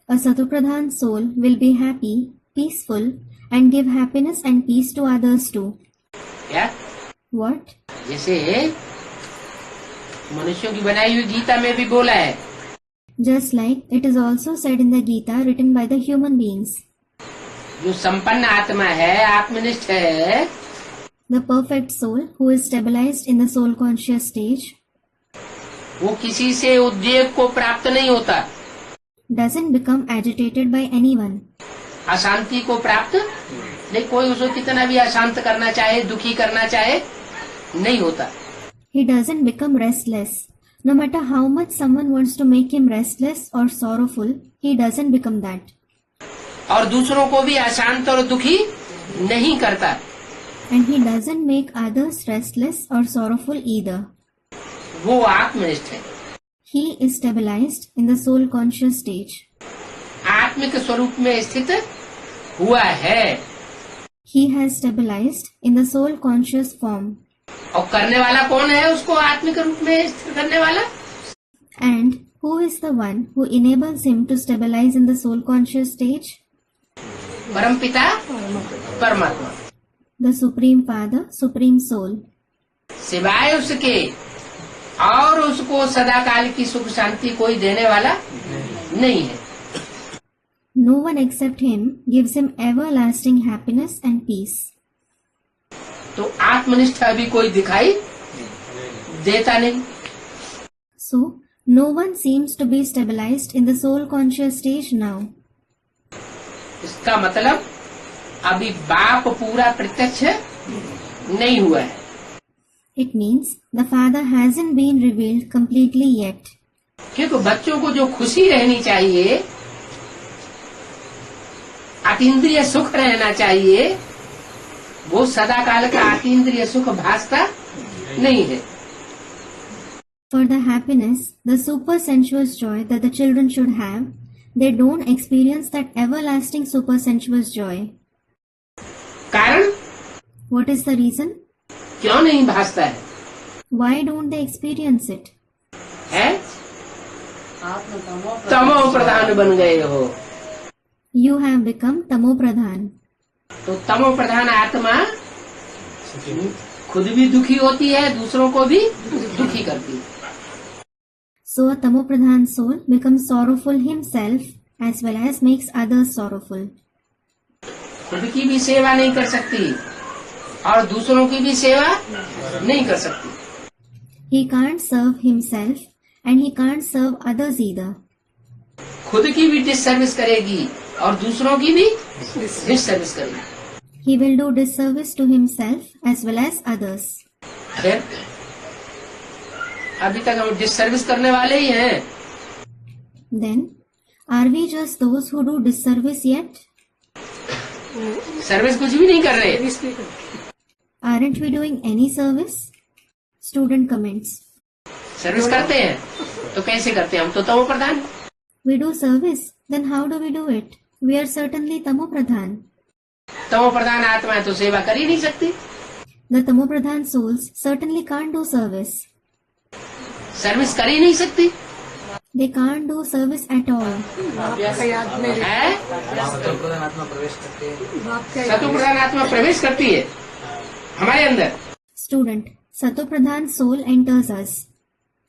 A Satopradhan soul will be happy, peaceful and give happiness and peace to others too. क्या? What? जैसे मनुष्यों की बनाई हुई गीता में भी बोला है, Just like it is also said in the Gita written by the human beings. जो संपन्न आत्मा है, आत्मनिष्ठ है, The perfect soul who is stabilized in the soul conscious stage वो किसी से उद्वेग को प्राप्त नहीं होता, doesn't become agitated by anyone. अशांति को प्राप्त नहीं, कोई उसको कितना भी अशांत करना चाहे, दुखी करना चाहे, नहीं होता। He doesn't become restless. No matter how much someone wants to make him restless or sorrowful, he doesn't become that. और दूसरों को भी अशांत और दुखी नहीं करता। And he doesn't make others restless or sorrowful either. वो आत्मनिष्ठ है। He is stabilized in the soul conscious stage. आत्मिक स्वरूप में स्थित हुआ है He has stabilized in the soul conscious form. और करने वाला कौन है उसको आत्मिक रूप में स्थिर करने वाला? And who is the one who enables him to stabilize in the soul conscious stage? परमपिता परमात्मा, The Supreme Father, Supreme Soul. सिवाय उसके और उसको सदाकाल की सुख शांति कोई देने वाला नहीं है। No one except him gives him everlasting happiness and peace. तो आत्मनिष्ठ अभी कोई दिखाई देता नहीं। So, no one seems to be stabilized in the soul conscious stage now. इसका मतलब अभी बाप पूरा प्रत्यक्ष नहीं हुआ है। It means the Father hasn't been revealed completely yet. क्योंकि बच्चों को जो खुशी रहनी चाहिए, अतीन्द्रिय सुख रहना चाहिए, वो सदा काल का अतीन्द्रिय सुख भासता नहीं है। For the happiness, the super sensuous joy that the children should have, they don't experience that everlasting super sensuous joy. कारण What is the reason? क्यों नहीं भासता है? Why don't they experience it? है तमो प्रधान बन गए हो। You have become Tamo Pradhan. तो तमो प्रधान आत्मा खुद भी दुखी होती है, दूसरों को भी दुखी करती है। So a Tamo Pradhan soul becomes sorrowful himself as well as makes others sorrowful. खुद की भी सेवा नहीं कर सकती और दूसरों की भी सेवा नहीं कर सकती। He can't serve himself and he can't serve others either. खुद की भी डिससर्विस करेगी और दूसरों की भी डिससर्विस करेगी। He will do disservice to himself as well as others. फिर अभी तक हम डिससर्विस करने वाले ही हैं। Then, are we just those who do disservice yet? Service कुछ भी नहीं कर रहे। Aren't we doing any service? Student comments. Service करते हैं तो कैसे करते हैं? हम तो तमो प्रधान। We do service, then how do we do it? We are certainly Tamo Pradhan. तमो प्रधान आत्मा है तो सेवा कर ही नहीं सकती। The Tamo Pradhan souls certainly can't do service. Service कर ही नहीं सकती They can't do service at all. बाप का याद में है। सतोप्रधान आत्मा प्रवेश करते हैं। बाप का सतो प्रधान आत्मा प्रवेश करती है हमारे अंदर। Student, Sato Pradhan soul enters us.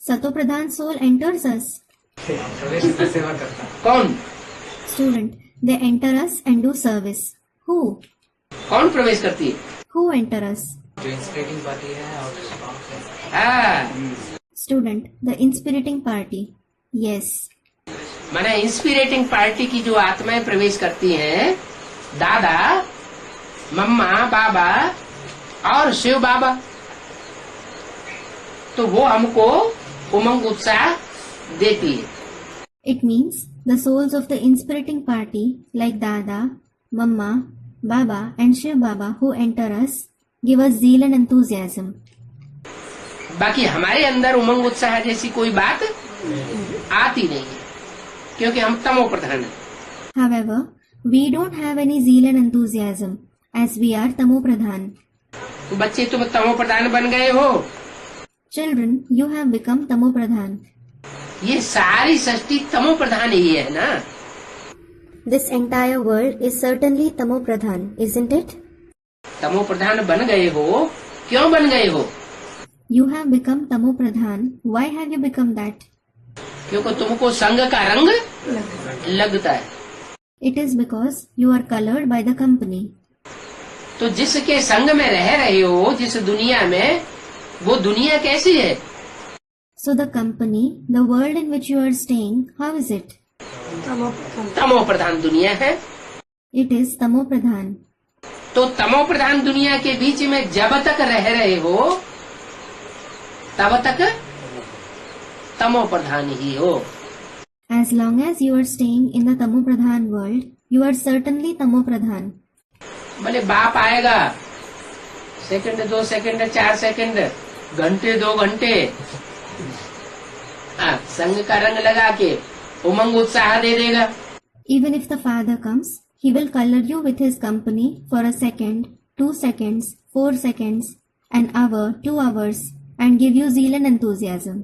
Sato Pradhan soul enters us. प्रवेश से सेवा करता है। कौन Student, they enter us and do service. Who? कौन प्रवेश करती है? Who enter us? जो इंस्पिरेटिंग पार्टी है और हाँ, Student, the inspiriting party. Yes. माने इंस्पिरेटिंग पार्टी की जो आत्माएं प्रवेश करती हैं, दादा, मम्मा, बाबा और शिव बाबा, तो वो हमको उमंग उत्साह देती है। It means the souls of the inspiriting party like Dada, Mamma, Baba and Shiv Baba who enter us give us zeal and enthusiasm. बाकी हमारे अंदर उमंग उत्साह जैसी कोई बात आती नहीं है, क्योंकि हम तमो प्रधान हैं। However, we don't have any zeal and enthusiasm as we are Tamo Pradhan. तो बच्चे तुम तमो प्रधान बन गए हो। Children, you have become Tamo Pradhan. ये सारी सृष्टि तमो प्रधान ही है ना। This entire world is certainly Tamo Pradhan, isn't it? तमो प्रधान बन गए हो, क्यों बन गए हो? You have become Tamo Pradhan. Why have you become that? क्योंकि तुमको संग का रंग लगता है। It is because you are colored by the company. तो जिसके संग में रह रहे हो, जिस दुनिया में, वो दुनिया कैसी है? So the company, the world in which you are staying, how is it? तमो प्रधान दुनिया है। It is Tamo Pradhan. तो तमो प्रधान दुनिया के बीच में जब तक रह रहे हो, तब तक तमो प्रधान ही हो। As long as you are staying in the Tamo Pradhan world, you are certainly Tamo Pradhan. भले बाप आएगा, सेकंड 2 सेकंड 4 सेकंड, घंटे 2 घंटे, संग का रंग लगा के उमंग उत्साह दे देगा। Even if the Father comes, he will color you with his company for a second, 2 seconds, 4 seconds, an hour, 2 hours, and give you zeal and enthusiasm.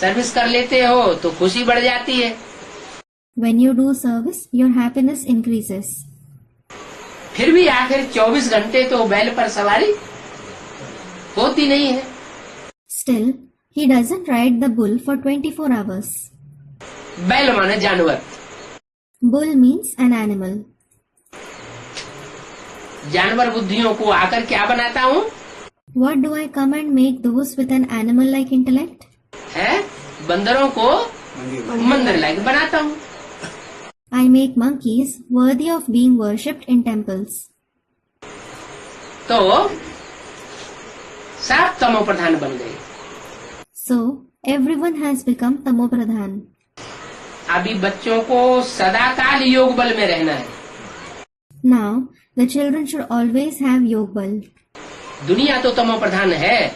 Service कर लेते हो तो खुशी बढ़ जाती है। When you do service, your happiness increases. फिर भी आखिर 24 घंटे तो बैल पर सवारी होती नहीं है। Still, he doesn't ride the bull for 24 hours. बैल माने जानवर। Bull means an animal. जानवर बुद्धियों को आकर क्या बनाता हूँ? What do I come and make those with an animal-like intellect? है बंदरों को मंदिर लायक बनाता हूँ। I make monkeys worthy of being worshipped in temples. तो सब तमो प्रधान बन गए। So, everyone has become tamopradhan. अभी बच्चों को सदाकाल योग बल में रहना है। Now, the children should always have yog bal. दुनिया तो तमो प्रधान है,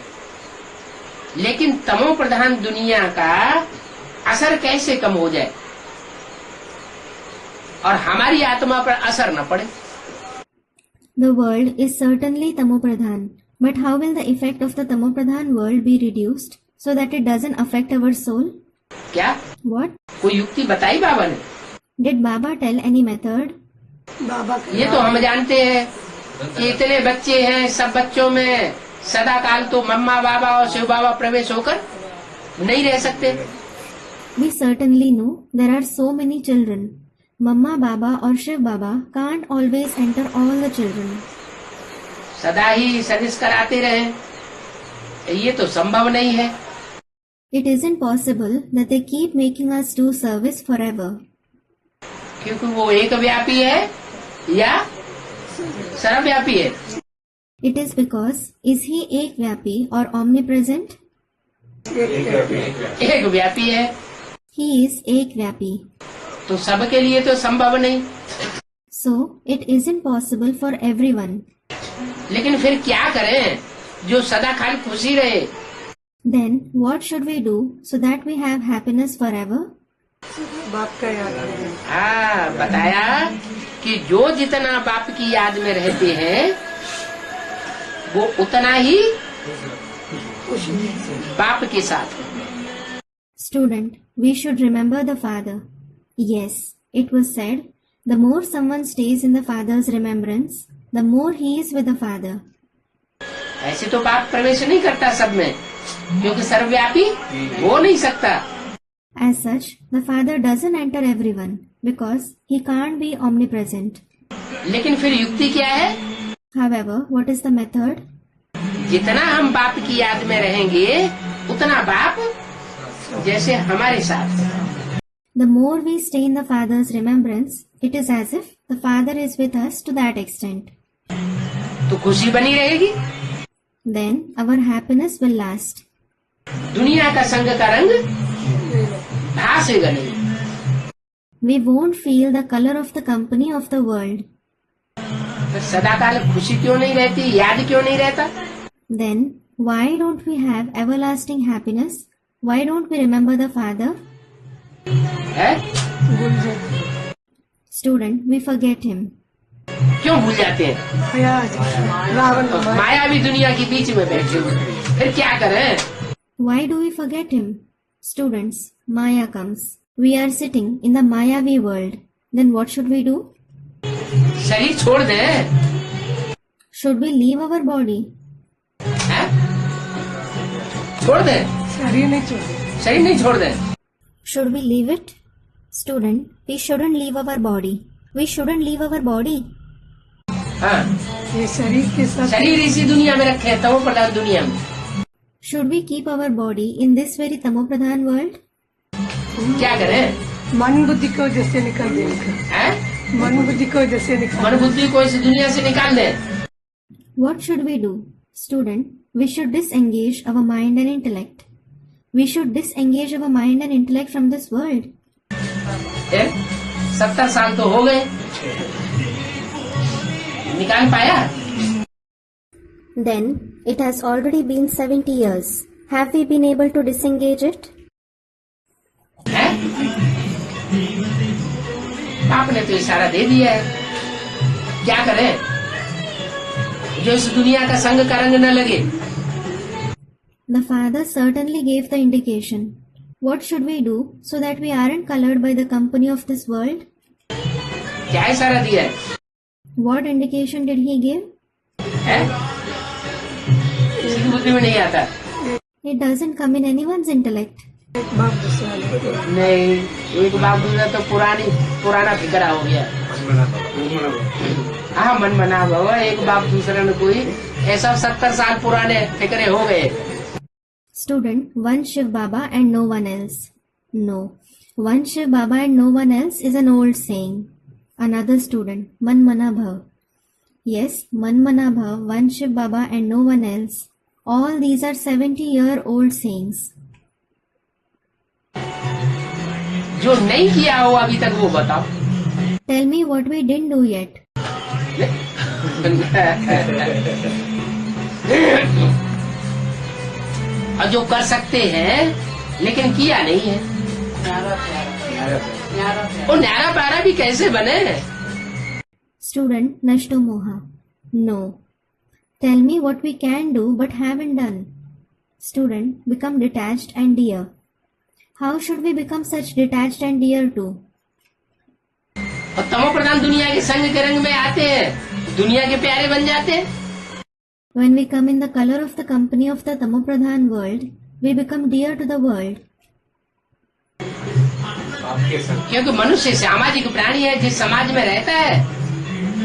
लेकिन तमो प्रधान दुनिया का असर कैसे कम हो जाए और हमारी आत्मा पर असर न पड़े। The world is certainly tamopradhan, but how will the effect of the tamopradhan world be reduced so that it doesn't affect our soul? क्या What? कोई युक्ति बताई बाबा ने? Did Baba tell any method? बाबा का ये तो हम जानते हैं कि इतने बच्चे हैं, सब बच्चों में सदा काल तो मम्मा बाबा और शिव बाबा प्रवेश होकर नहीं रह सकते। We certainly know there are so many children. Mamma Baba or Shiv Baba can't always enter all the children. सदा ही सर्विस कराते रहे, ये तो संभव नहीं है। It isn't possible that they keep making us do service forever. क्योंकि वो एक व्यापी है या सर्वव्यापी है। It is because, is he ekvyapi or omnipresent? एक व्यापी है He is ekvyapi. तो सबके लिए तो संभव नहीं। So, it isn't possible for everyone. लेकिन फिर क्या करें जो सदा काल खुशी रहे? Then, what should we do so that we have happiness forever? बाप का याद है। हाँ, बताया कि जो जितना बाप की याद में रहते हैं वो उतना ही बाप के साथ। Student, we should remember the father. Yes, it was said, the more someone stays in the father's remembrance, the more he is with the father. ऐसे तो बाप प्रवेश नहीं करता सब में, क्योंकि सर्वव्यापी हो नहीं सकता। As such, the father doesn't enter everyone because he can't be omnipresent. लेकिन फिर युक्ति क्या है? However, what is the method? जितना हम बाप की याद में रहेंगे उतना बाप जैसे हमारे साथ। The more we stay in the father's remembrance, it is as if the father is with us to that extent. तो खुशी बनी रहेगी। Then our happiness will last. दुनिया का संग का रंग भासेगा नहीं। We won't feel the color of the company of the world. तो सदाकाल खुशी क्यों नहीं रहती, याद क्यों नहीं रहता? Then why don't we have everlasting happiness? Why don't we remember the father? है? Student, we forget him. क्यों भूल जाते हैं? रावण माया भी दुनिया के बीच में बैठे हुए, फिर क्या करें? Why do we forget him? Students, Maya comes. We are sitting in the Mayavi world. Then what should we do? शरीर छोड़ दें। Should we leave our body? है? छोड़ दें। शरीर नहीं छोड़े। शरीर नहीं छोड़ दें। Should we leave it? Student, we shouldn't leave our body. We shouldn't leave our body. हाँ, ये शरीर के साथ शरीर इसी दुनिया में रखे हैं, तमो प्रधान दुनिया में। Should we keep our body in this very tamopradhan world? क्या करें? मन बुद्धि को जैसे निकाल दें। है? मन बुद्धि को जैसे निकाल मन बुद्धि को इस दुनिया से निकाल दें। What should we do? Student, we should disengage our mind and intellect. We should disengage our mind and intellect from this world. 70 साल तो हो गए, निकाल पाया? Then, it has already been 70 years. Have we been able to disengage it? है? आपने तो इशारा दे दिया है, क्या करें जो इस दुनिया का संग का रंग न लगे? The father certainly gave the indication. What should we do so that we aren't colored by the company of this world? क्या इशारा दिया है? What indication did he give? है? किसी की बुद्धि में नहीं आता। It doesn't come in anyone's intellect. बाप दूसरा लेते। नहीं, एक बाप दूसरा तो पुराना फिकरा हो गया। हाँ, मन मना भव, एक बाप दूसरा न कोई, ऐसा 70 साल पुराने फिक्रे हो गए। Student, one Shiv Baba and no one else. No, one Shiv Baba and no one else is an old saying. Another student, Man Mana Bhav. Yes, Man Mana Bhav, one Shiv Baba and no one else. All these are 70-year-old sayings. जो नहीं किया हो अभी तक वो बताओ। Tell me what we didn't do yet. और जो कर सकते हैं लेकिन किया नहीं है, वो न्यारा प्यारा भी कैसे बने? Student, Nashto Moha. No. Tell me what we can do but haven't done. Student, become detached and dear. How should we become such detached and dear too? और तमो प्रधान दुनिया के संग के रंग में आते हैं, दुनिया के प्यारे बन जाते हैं। When we come in the color of the company of the Tamopradhan world, we become dear to the world. क्योंकि मनुष्य सामाजिक प्राणी है, जिस समाज में रहता है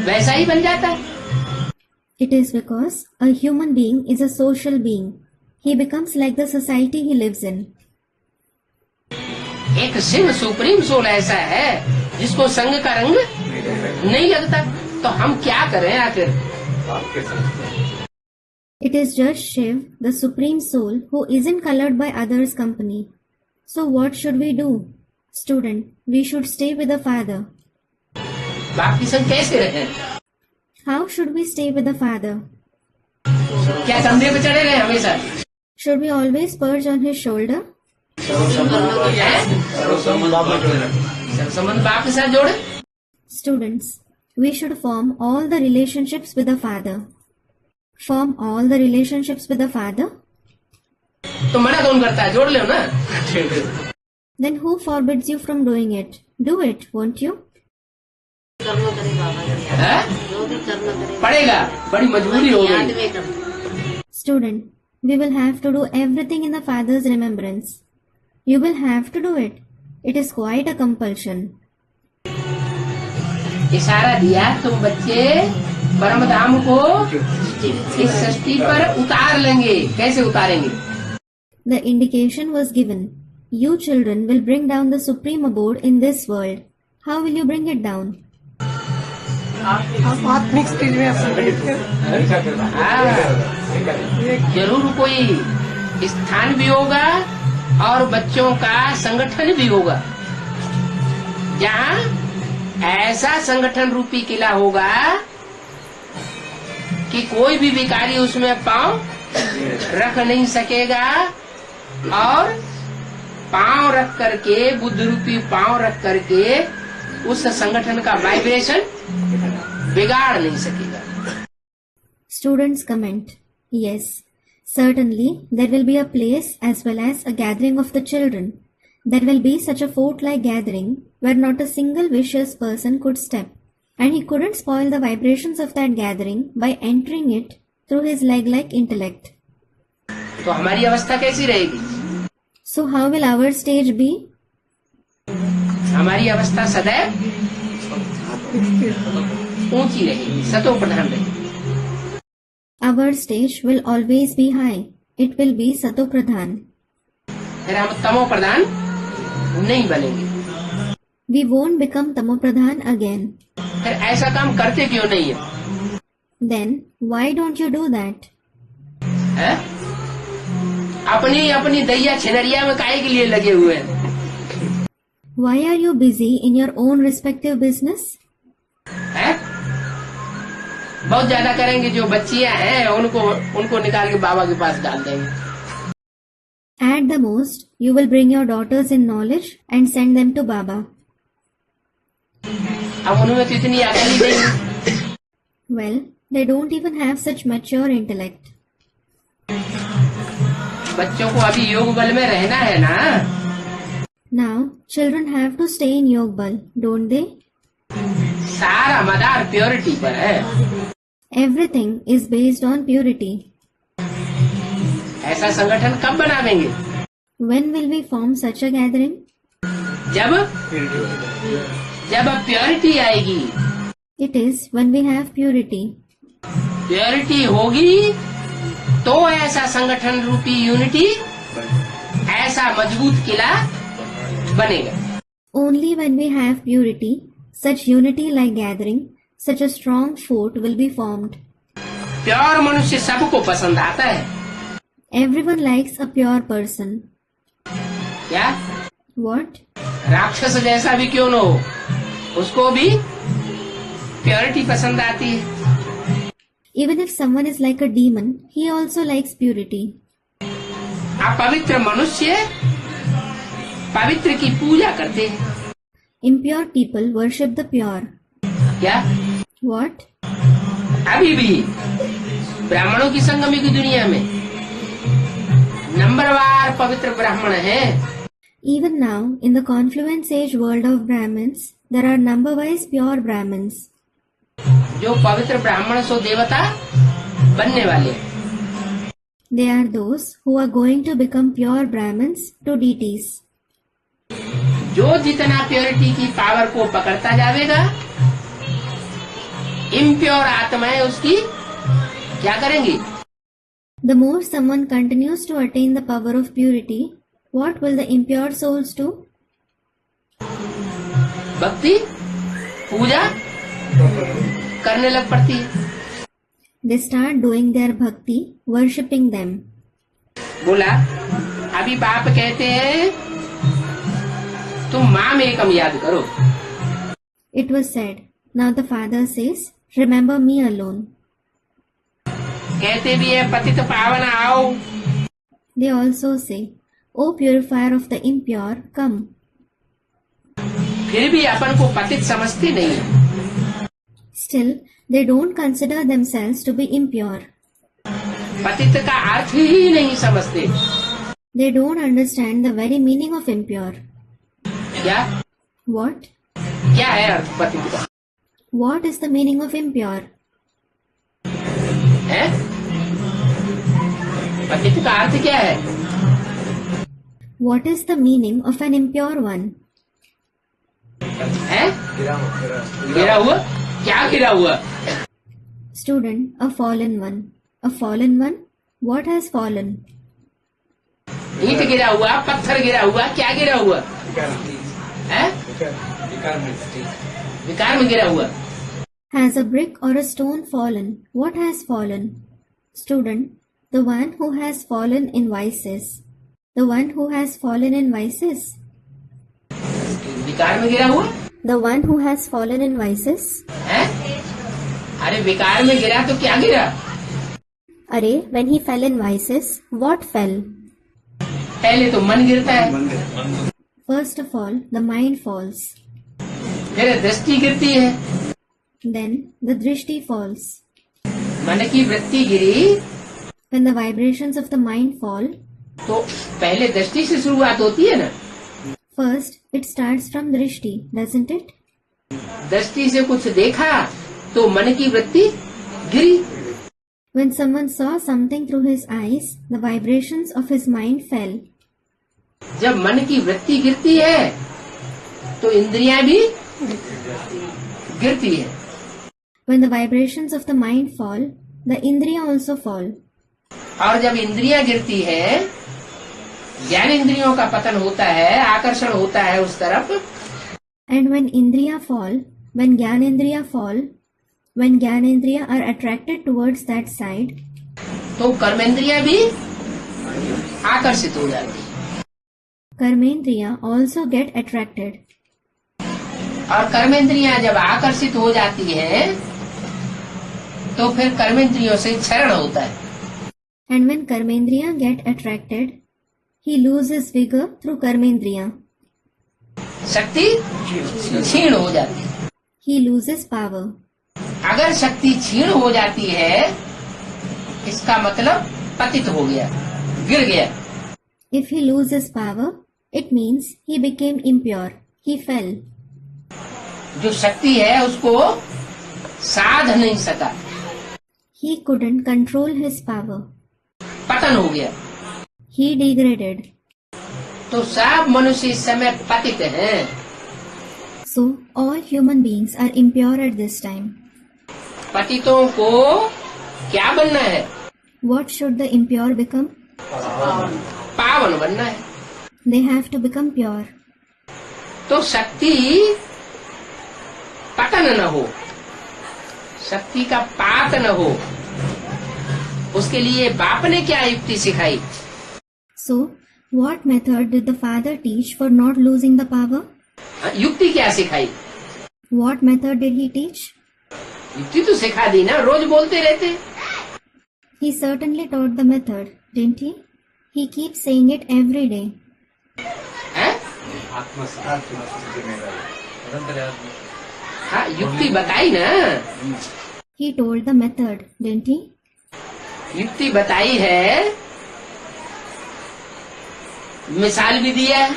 वैसा ही बन जाता है। It is because a human being is a social being. He becomes like the society he lives in. एक शिव सुप्रीम सोल ऐसा है जिसको संग का रंग नहीं लगता, तो हम क्या करें आखिर? It is just Shiv, the supreme soul, who isn't colored by others' company. So what should we do? Student, we should stay with the Father. बाप की संग कैसे रहें? How should we stay with the Father? क्या कंधे पे चढ़े रहे हमेशा? Should we always perch on his shoulder? संबंध बाप के साथ जोड़े। Students, we should form all the relationships with the Father. Form all the relationships with the Father? तो मना कौन करता है? जोड़ लो ना। Then who forbids you from doing it? Do it, won't you? है? पड़ेगा, बड़ी मजबूरी हो गई। Student, we will have to do everything in the Father's remembrance. You will have to do it. It is quite a compulsion. इशारा दिया तुम बच्चे परम धाम को इस सृष्टि पर उतार लेंगे। कैसे उतारेंगे? The indication was given. You children will bring down the supreme abode in this world. How will you bring it down? आप आत्मिक स्टेज में अपन बैठकर जरूर कोई स्थान भी होगा और बच्चों का संगठन भी होगा, जहाँ ऐसा संगठन रूपी किला होगा कि कोई भी भिखारी उसमें पांव रख नहीं सकेगा, और पांव रख करके, बुद्ध रूपी पांव रख करके उस संगठन का वाइब्रेशन बिगाड़ नहीं सकेगा। Students comment, yes, certainly there will be a place as well as a gathering of the children. There will be such a fort-like gathering where not a single vicious person could step, and he couldn't spoil the vibrations of that gathering by entering it through his leg-like intellect. तो हमारी अवस्था कैसी रहेगी? So how will our stage be? हमारी अवस्था सदैव ऊंची रहेगी, सतो प्रधान रहेगी। Our stage will always be high. It will be Sato Pradhan. फिर हम तमो प्रधान नहीं बनेंगे। We won't become Tamo Pradhan again. फिर ऐसा काम करते क्यों नहीं है? Then why don't you do that? है? अपनी अपनी दैया छिनरिया में काहे के लिए लगे हुए हैं? Why are you busy in your own respective business? है? बहुत ज्यादा करेंगे, जो बच्चियां हैं उनको निकाल के बाबा के पास डाल देंगे। At the most, you will bring your daughters in knowledge and send them to Baba. अब उनमें तो इतनी अकल ही नहीं। Well, they don't even have such mature intellect. बच्चों को अभी योग बल में रहना है ना। Now, children have to stay in Yog Bal, don't they? सारा मदार प्योरिटी पर है। Everything is based on purity. ऐसा संगठन कब बनावेंगे? When will we form such a gathering? जब प्योरिटी आएगी, It is when we have purity. Purity होगी तो ऐसा संगठन रूपी यूनिटी, ऐसा मजबूत किला बनेगा। Only when we have purity, such unity like gathering, such a strong fort will be formed. Pure मनुष्य सबको पसंद आता है। Everyone likes a pure person. क्या What? राक्षस जैसा भी क्यों न हो, उसको भी प्योरिटी पसंद आती है। Even if someone is like a demon, he also likes purity. अपवित्र मनुष्य पवित्र की पूजा करते हैं। Impure people worship the pure. क्या What? अभी भी ब्राह्मणों की संगमी की दुनिया में नंबरवार पवित्र ब्राह्मण हैं। Even now, in the confluence age world of Brahmins, there are number-wise pure Brahmins. जो पवित्र ब्राह्मण सो देवता बनने वाले हैं। They are those who are going to become pure Brahmins to deities. जो जितना प्योरिटी की पावर को पकड़ता जाएगा, इम्प्योर आत्माएं उसकी क्या करेंगी? The more someone continues to attain the power of purity, what will the impure souls do? भक्ति पूजा करने लग पड़ती है। They start doing their bhakti, worshipping them. बोला अभी बाप कहते हैं तुम माँ में कम याद करो। It was said, now the father says, remember me alone. कहते भी है पतित पावन आओ। They also say, O purifier of the impure, come. फिर भी अपन को पतित समझते नहीं है। Still, they don't consider themselves to be impure. पतित का अर्थ ही नहीं समझते। They don't understand the very meaning of impure. क्या What? क्या है अर्थ पतित का? What is the meaning of impure? है पतित का अर्थ क्या है? What is the meaning of an impure one? है गिरा हुआ। क्या गिरा हुआ? Student, a fallen one. A fallen one? What has fallen? ईंट गिरा हुआ, पत्थर गिरा हुआ, क्या गिरा हुआ? है विकार में गिरा हुआ। Has a brick or a stone fallen? What has fallen? Student, the one who has fallen in vices. The one who has fallen in vices. विकार में गिरा हुआ The one who has fallen in vices. है? अरे विकार में गिरा तो क्या गिरा? Arey, when he fell in vices, what fell? पहले तो मन गिरता है, First of all, the mind falls. फिर दृष्टि गिरती है। Then, the drishti falls. मन की वृत्ति गिरी When the vibrations of the mind fall, तो पहले दृष्टि से शुरुआत होती है ना। first, it starts from drishti, doesn't it? दृष्टि से कुछ देखा तो मन की वृत्ति गिरी। When someone saw something through his eyes, the vibrations of his mind fell. जब मन की वृत्ति गिरती है तो इंद्रियां भी गिरती है। When the vibrations of the mind fall, the indriya also fall. और जब इंद्रियां गिरती है, ज्ञान इंद्रियों का पतन होता है, आकर्षण होता है उस तरफ। And when indriya fall, when gyanendriya fall, when gyanendriya are attracted towards that side, तो कर्मेंद्रियां भी आकर्षित हो जाती है। karmendriya also get attracted. और कर्मेंद्रियां जब आकर्षित हो जाती है तो फिर कर्मेंद्रियों से क्षरण होता है। And when karmendriya get attracted, he loses vigor through karmendriya. शक्ति क्षीण हो जाती है। He loses power. अगर शक्ति क्षीण हो जाती है, इसका मतलब पतित हो गया, गिर गया। If he loses power, it means he became impure. He fell. जो शक्ति है उसको साध नहीं सका, He couldn't control his power. पतन हो गया। He degraded. तो सब मनुष्य इस समय पतित हैं। So all human beings are impure at this time. पतितों को क्या बनना है? What should the impure become? पावन बनना है। They have to become pure. तो शक्ति पतन न हो, शक्ति का पात न हो, उसके लिए बाप ने क्या युक्ति सिखाई? So what method did the father teach for not losing the power? युक्ति क्या सिखाई? What method did he teach? युक्ति तो सिखा दी ना, रोज बोलते रहते। He certainly taught the method, didn't he? He keeps saying it every day. हैं? हाँ, युक्ति बताई ना, He told the method, didn't he? युक्ति बताई है, मिसाल भी दिया है।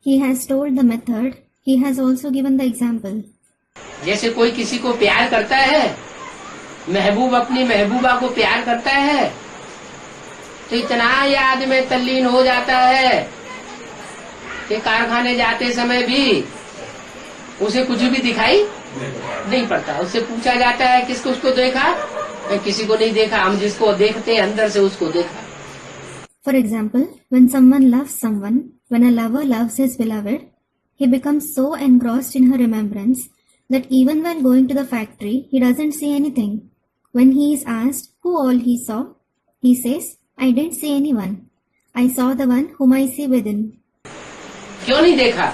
He has told the method. He has also given the example. जैसे कोई किसी को प्यार करता है, महबूब अपनी महबूबा को प्यार करता है, तो इतना याद में तल्लीन हो जाता है कि कारखाने जाते समय भी उसे कुछ भी दिखाई नहीं पड़ता। उससे पूछा जाता है किसको उसको देखा, किसी को नहीं देखा, हम जिसको देखते हैं अंदर से उसको देखा। For example, when someone loves someone, when a lover loves his beloved, he becomes so engrossed in her remembrance that even while going to the factory, he doesn't see anything. When he is asked who all he saw, he says, I didn't see anyone. I saw the one whom I see within. क्यों नहीं देखा?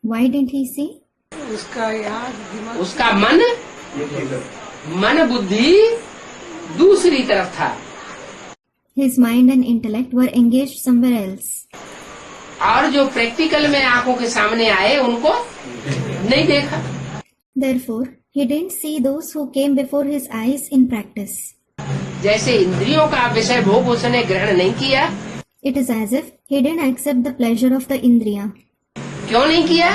Why didn't he see? उसका याद दिमाग उसका मन बुद्धि दूसरी तरफ था, His mind and intellect were engaged somewhere else. और जो प्रैक्टिकल में आंखों के सामने आए उनको नहीं देखा। Therefore, he didn't see those who came before his eyes in practice. जैसे इंद्रियों का विषय भोग उसने ग्रहण नहीं किया। It is as if he didn't accept the pleasure of the indriya. क्यों नहीं किया?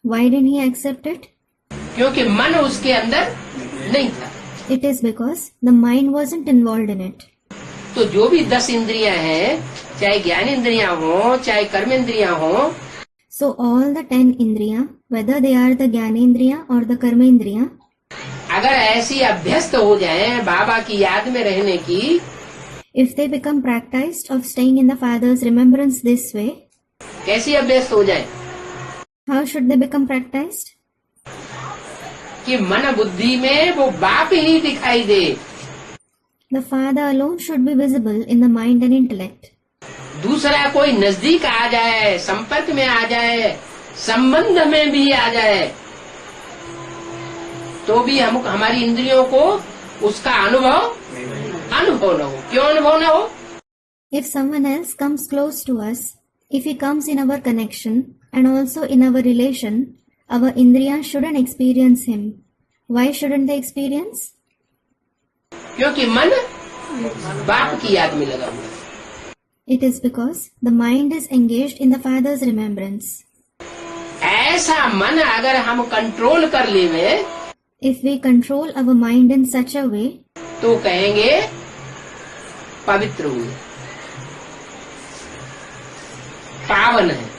Why didn't he accept it? क्योंकि मन उसके अंदर नहीं था। It is because the mind wasn't involved in it. तो जो भी 10 इंद्रियां हैं, चाहे ज्ञान इंद्रियां हो, चाहे कर्म इंद्रियां हो, So all the 10 indriya, whether they are the jnanendriya or the karmendriya, अगर ऐसी अभ्यस्त हो जाए बाबा की याद में रहने की, if they become practiced of staying in the Father's remembrance this way, कैसी अभ्यस्त हो जाए how should they become practiced? कि मन बुद्धि में वो बाप ही दिखाई दे, The Father alone should be visible in the mind and intellect. दूसरा कोई नजदीक आ जाए, संपर्क में आ जाए, संबंध में भी आ जाए, तो भी हम हमारी इंद्रियों को उसका अनुभव न हो। क्यों अनुभव न हो? If someone else comes close to us, if he comes in our connection and also in our relation, our indriya shouldn't experience him. Why shouldn't they experience? क्योंकि मन बाप की याद में लगा हुआ है। It is because the mind is engaged in the Father's remembrance. ऐसा मन अगर हम कंट्रोल कर लेवे, If we control our mind in such a way, तो कहेंगे पवित्र हुए, पावन है।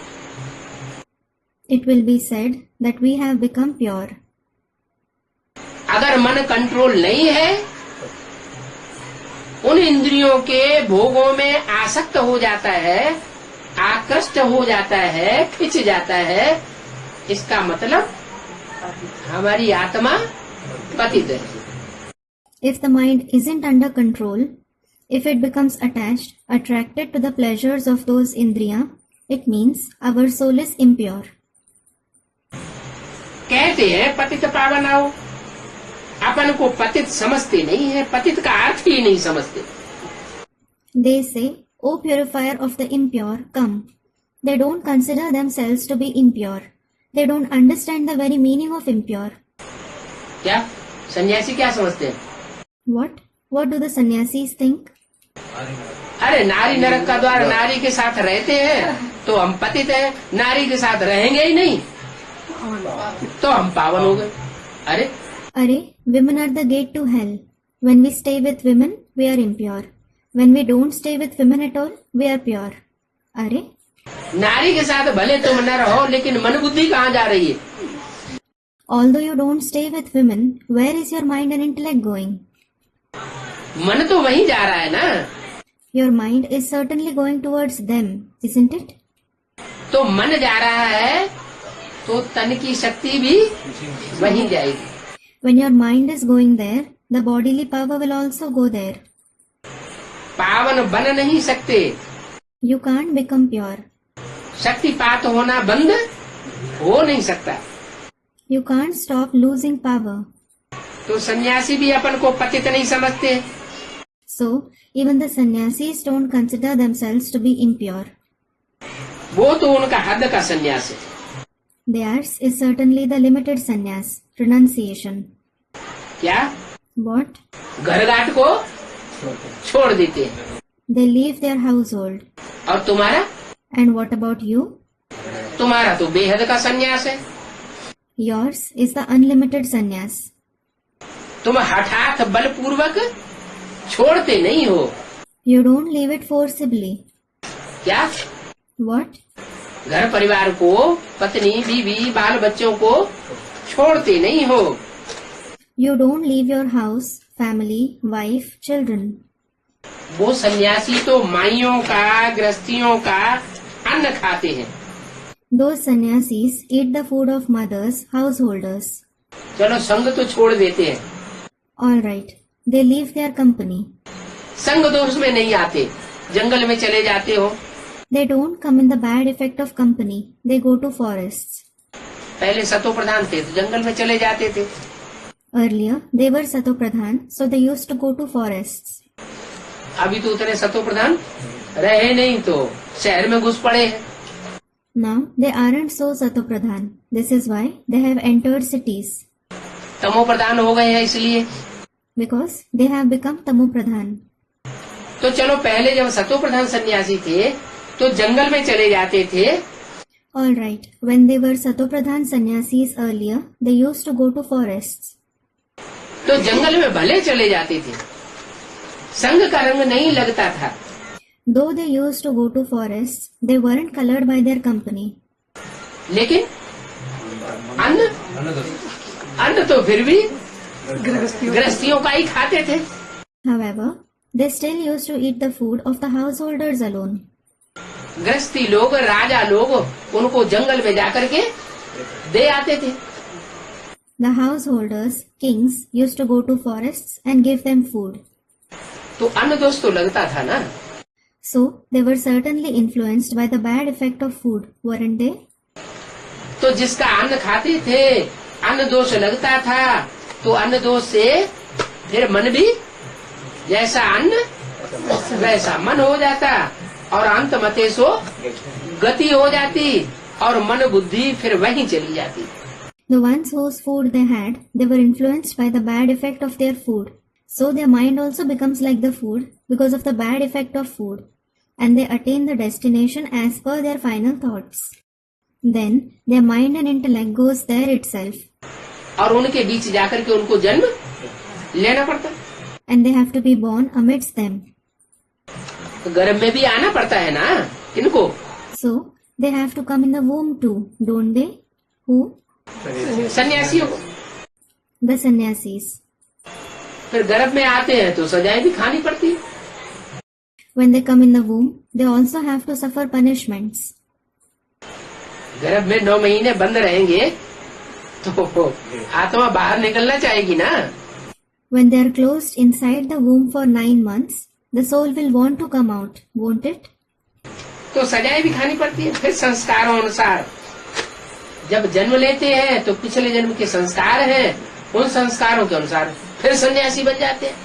it will be said that we have become pure. अगर मन कंट्रोल नहीं है, उन इंद्रियों के भोगों में आसक्त हो जाता है, आकृष्ट हो जाता है, खिंच जाता है, इसका मतलब हमारी आत्मा पतित है। If the mind isn't under control, if it becomes attached, attracted to the pleasures of those indriya, it means our soul is impure. कहते हैं पतित पावन आओ, अपन को पतित समझते नहीं है, पतित का अर्थ ही नहीं समझते। They say, O purifier of the impure, come. They don't consider themselves to be impure. They don't understand the very meaning of impure. क्या सन्यासी क्या समझते हैं? What? What do the sannyasis think? अरे नारी नरक का द्वार, नारी के साथ रहते हैं तो हम पतित हैं, नारी के साथ रहेंगे ही नहीं तो हम पावन हो गए। अरे Arey, women are the gate to hell. When we stay with women, we are impure. When we don't stay with women at all, we are pure. Arey, नारी के साथ भले तुम न रहो, लेकिन मन बुद्धि कहाँ जा रही है? Although you don't stay with women, where is your mind and intellect going? मन तो वहीं जा रहा है ना. Your mind is certainly going towards them, isn't it? तो मन जा रहा है तो तन की शक्ति भी वहीं जाएगी. When your mind is going there, the bodily power will also go there. पावन बन नहीं सकते. You can't become pure. शक्तिपात होना बंद हो नहीं सकता. You can't stop losing power. तो सन्यासी भी अपन को पतित नहीं समझते. So, even the sannyasis don't consider themselves to be impure. वो तो उनका हद का सन्यास है. Theirs is certainly the limited sannyas, renunciation. क्या? What? घर घाट को छोड़ देते हैं. They leave their household. और तुम्हारा? And what about you? तुम्हारा तो बेहद का सन्यास है. Yours is the unlimited sannyas. तुम हठात बलपूर्वक छोड़ते नहीं हो. You don't leave it forcibly. क्या? What? घर परिवार को, पत्नी, बीवी, बाल बच्चों को छोड़ते नहीं हो. You don't leave your house, family, wife, children. वो सन्यासी तो माइयों का, गृहस्थियों का अन्न खाते हैं. Those sannyasis eat the food of mothers, householders. चलो संग तो छोड़ देते हैं. Alright, they leave their company. संग दोष में नहीं आते. जंगल में चले जाते हो. They don't come in the bad effect of company. They go to forests. पहले सतो प्रधान थे तो जंगल में चले जाते थे. Earlier, they were Sato Pradhan, so they used to go to forests. अभी तो उतने सतो प्रधान रहे नहीं तो शहर में घुस पड़े हैं. Now, they aren't so Sato Pradhan. This is why they have entered cities. तमो प्रधान हो गए हैं इसलिए. Because they have become Tamu Pradhan. तो चलो पहले जब सतो प्रधान सन्यासी थे तो जंगल में चले जाते थे. Alright, when they were Sato Pradhan sannyasis earlier, they used to go to forests. तो जंगल में भले चले जाते थे. संग का रंग नहीं लगता था. Though they used to go to forests, they weren't colored by their company. लेकिन अन्न तो फिर भी गृहस्थियों का ही खाते थे. However, they still used to eat the food of the householders alone. गृहस्थी लोग, राजा लोग उनको जंगल में जाकर के दे आते थे. The householders, kings, used to go to forests and give them food. तो अन्न दोष तो लगता था ना. So, they were certainly influenced by the bad effect of food, weren't they? तो जिसका अन्न खाते थे अन्न दोष लगता था. तो अन्न दोष से फिर मन भी जैसा अन्न वैसा मन हो जाता और अंत मते सो गति हो जाती और मन बुद्धि फिर वहीं चली जाती. The ones whose food they had, they were influenced by the bad effect of their food. So their mind also becomes like the food because of the bad effect of food. And they attain the destination as per their final thoughts. Then their mind and intellect goes there itself. और उनके बीच जाकर के उनको जन्म लेना पड़ता. And they have to be born amidst them. तो गर्भ में भी आना पड़ता है ना इनको. So they have to come in the womb too, don't they? Who? सन्यासियों को. The sannyasis. फिर गर्भ में आते हैं तो सजाएं भी खानी पड़ती है. When they come in the womb, they also have to suffer punishments. गर्भ में 9 महीने बंद रहेंगे तो आत्मा बाहर निकलना चाहेगी ना. When they are closed inside the womb for 9 months, the soul will want to come out, won't it? तो सजाएं भी खानी पड़ती है. फिर संस्कारों अनुसार जब जन्म लेते हैं तो पिछले जन्म के संस्कार हैं, उन संस्कारों के अनुसार फिर सन्यासी बन जाते हैं.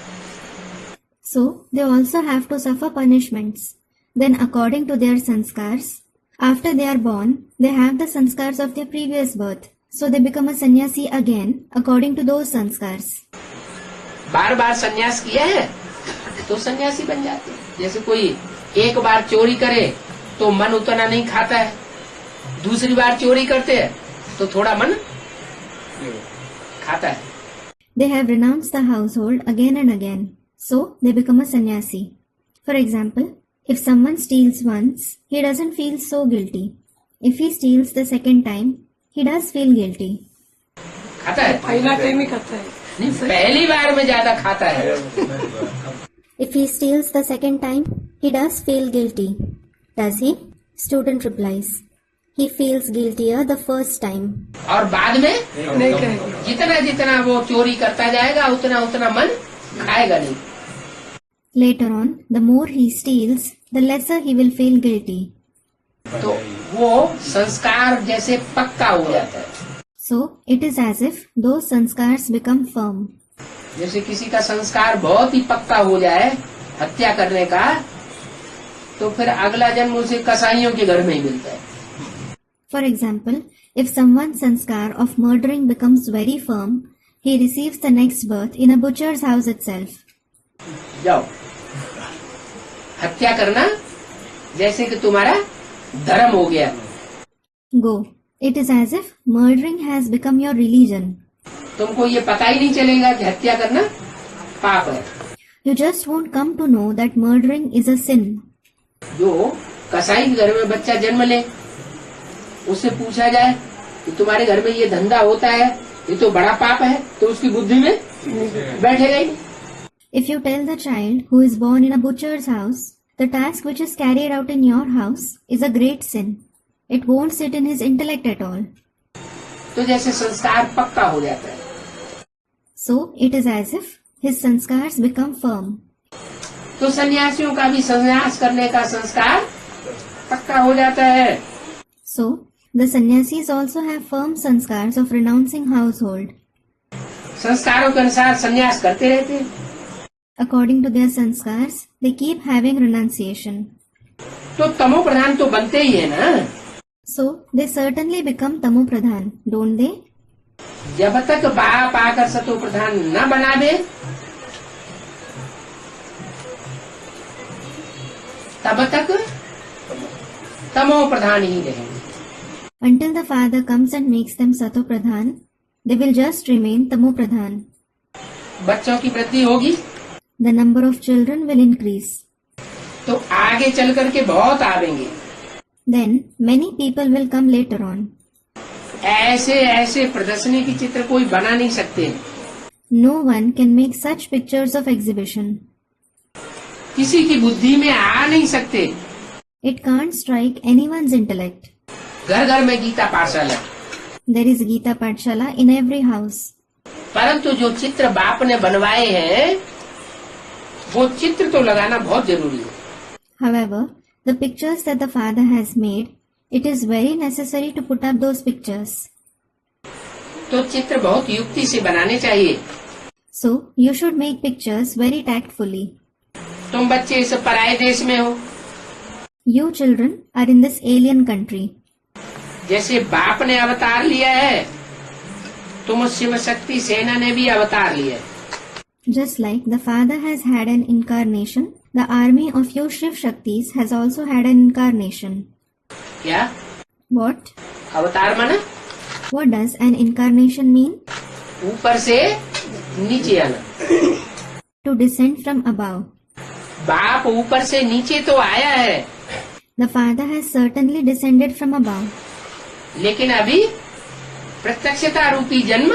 So, they also have to suffer punishments. Then according to their sanskars, after they are born, they have the sanskars of their previous birth. So they become a sannyasi again according to those sanskars. बार बार सन्यास किया है तो सन्यासी बन जाते हैं. जैसे कोई एक बार चोरी करे तो मन उतना नहीं खाता है. दूसरी बार चोरी करते हैं तो थोड़ा मन खाता है. They have renounced the household again and again. So they become a sannyasi. For example, if someone steals once, he doesn't feel so guilty. If he steals the second time, he does feel guilty. खाता है? पहला time ही खाता है। नहीं, पहली बार में ज्यादा खाता है। If he steals the second time, he does feel guilty. Does he? Student replies. He feels guiltier the first time. और बाद में नहीं करेंगे। जितना जितना वो चोरी करता जाएगा उतना उतना मन खाएगा नहीं। Later on, the more he steals, the lesser he will feel guilty. तो वो संस्कार जैसे पक्का हो जाता है। So, it is as if those sanskars become firm. जैसे किसी का संस्कार बहुत ही पक्का हो जाए हत्या करने का, तो फिर अगला जन्म उसे कसाईयों के घर में ही मिलता है। For example, if someone's sanskar of murdering becomes very firm, he receives the next birth in a butcher's house itself. जाओ, हत्या करना जैसे कि तुम्हारा धर्म हो गया। Go. It is as if murdering has become your religion. तुमको ये पता ही नहीं चलेगा कि हत्या करना पाप है। You just won't come to know that murdering is a sin. जो कसाई के घर में बच्चा जन्म ले, उससे पूछा जाए कि तुम्हारे घर में ये धंधा होता है, ये तो बड़ा पाप है, तो उसकी बुद्धि में बैठेगा ही नहीं। If you tell the child who is born in a butcher's house, the task which is carried out in your house is a great sin, it won't sit in his intellect at all. तो जैसे संस्कार पक्का हो जाता है। So, it is as if his sanskars become firm. तो सन्यासियों का भी संन्यास करने का संस्कार पक्का हो जाता है। So, the sannyasis also have firm sanskars of renouncing household. संस्कारों के अनुसार सन्यास करते रहते हैं। According to their sanskars, they keep having renunciation. तो तमो प्रधान तो बनते ही है ना। So, they certainly become tamo pradhan, don't they? जब तक बाप आकर सतो प्रधान न बना दे, तब तक तमो प्रधान ही रहेंगे। Until the father comes and makes them sato pradhan, they will just remain tamo pradhan. बच्चों की वृद्धि होगी The number of children will increase. तो आगे चल करके बहुत आवेंगे। Then, many people will come later on. ऐसे ऐसे प्रदर्शनी की चित्र कोई बना नहीं सकते। No one can make such pictures of exhibition. किसी की बुद्धि में आ नहीं सकते। It can't strike anyone's intellect. घर घर में गीता पाठशाला, There is Gita Pathshala in every house. परंतु जो चित्र बाप ने बनवाए हैं वो चित्र तो लगाना बहुत जरूरी है। However, the pictures that the father has made, it is very necessary to put up those pictures. तो चित्र बहुत युक्ति से बनाने चाहिए। So, you should make pictures very tactfully. तुम बच्चे इस पराये देश में हो, You children are in this alien country. जैसे बाप ने अवतार लिया है, तुम शिव शक्ति सेना ने भी अवतार लिया है। Just like the father has had an incarnation, the army of you Shiv Shaktis has also had an incarnation. क्या What? अवतार माना? What does an incarnation mean? ऊपर से नीचे आना। To descend from above. बाप ऊपर से नीचे तो आया है, The father has certainly descended from above. लेकिन अभी प्रत्यक्षता रूपी जन्म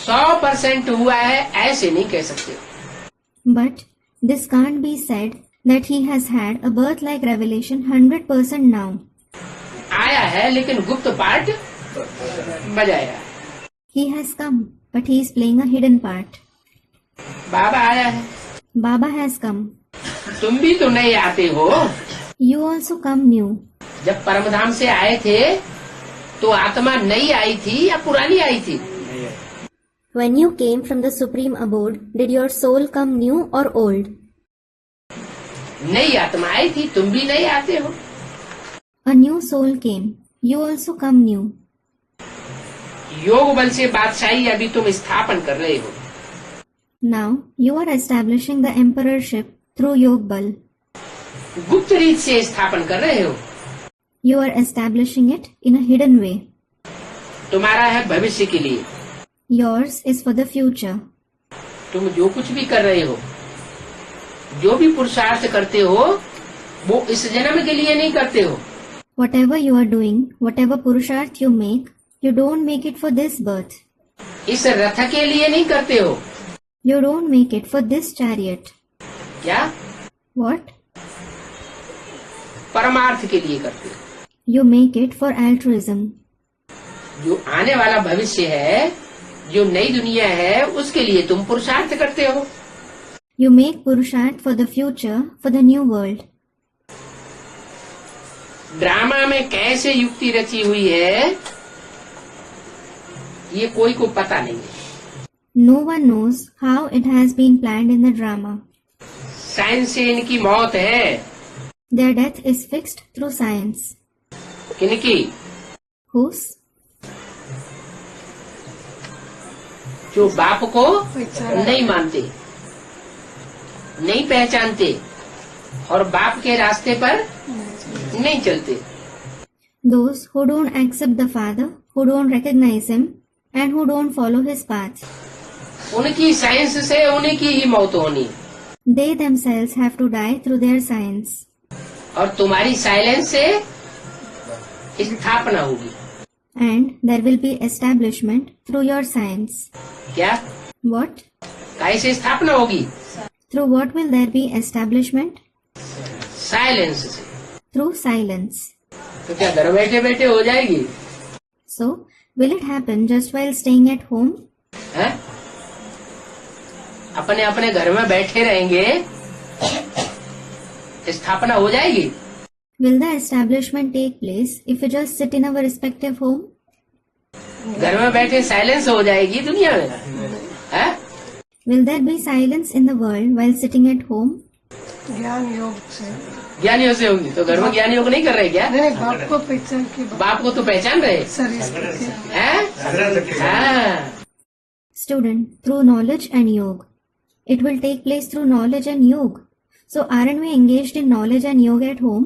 100% हुआ है, ऐसे नहीं कह सकते। But this can't be said that he has had a birth-like revelation 100% now. आया है लेकिन गुप्त पार्ट बजाया। He has come, but he is playing a hidden part. बाबा आया है, Baba has come. तुम भी तो नहीं आते हो। You also come new. जब परमधाम से आए थे तो आत्मा नई आई थी या पुरानी आई थी? When you came from the supreme abode, did your soul come new or old? नई आत्मा आई थी, तुम भी नहीं आते हो। A new soul came. You also come new. योग बल से बादशाही अभी तुम स्थापन कर रहे हो। Now you are establishing the emperorship through Yog Bal. गुप्त रीत से स्थापन कर रहे हो। You are establishing it in a hidden way. तुम्हारा है भविष्य के लिए। Yours is for the future. तुम जो कुछ भी कर रहे हो, जो भी पुरुषार्थ करते हो, वो इस जन्म के लिए नहीं करते हो। Whatever you are doing, whatever purusharth you make, you don't make it for this birth. इस रथ के लिए नहीं करते हो। You don't make it for this chariot. क्या? What? परमार्थ के लिए करते हो। You make it for altruism. जो आने वाला भविष्य है, जो नई दुनिया है, उसके लिए तुम पुरुषार्थ करते हो। You make Purusharth for the future, for the new world. Drama में कैसे युक्ति रची हुई है, ये कोई को पता नहीं है। No one knows how it has been planned in the drama. Science से इनकी मौत है। Their death is fixed through science. किनकी? Whose? जो बाप को नहीं मानते, नहीं पहचानते और बाप के रास्ते पर नहीं चलते। Those who don't accept the Father, who don't recognize Him, and who don't follow His path. उनकी साइंस से उन्हीं की ही मौत होनी, They themselves have to die through their science. और तुम्हारी साइलेंस से स्थापना होगी। And there will be establishment through your science. क्या? What? कैसे स्थापना होगी? Through what will there be establishment? Silence से। Through silence. तो क्या घर बैठे बैठे हो जाएगी? So, will it happen just while staying at home? है? अपने अपने घर में बैठे रहेंगे, स्थापना हो जाएगी? Will the establishment take place if we just sit in our respective home? घर में बैठे साइलेंस हो जाएगी दुनिया में? है? Will there be silence in the world while sitting at home? ज्ञान योग से ज्ञानियों से होगी। तो घर में ज्ञान योग नहीं कर रहे क्या? नहीं, बाप को पहचान के बाप को तो पहचान रहे शरीर हैं? हाँ। Student, through knowledge and yoga. It will take place through knowledge and yoga. So aren't we engaged in knowledge and yoga at home?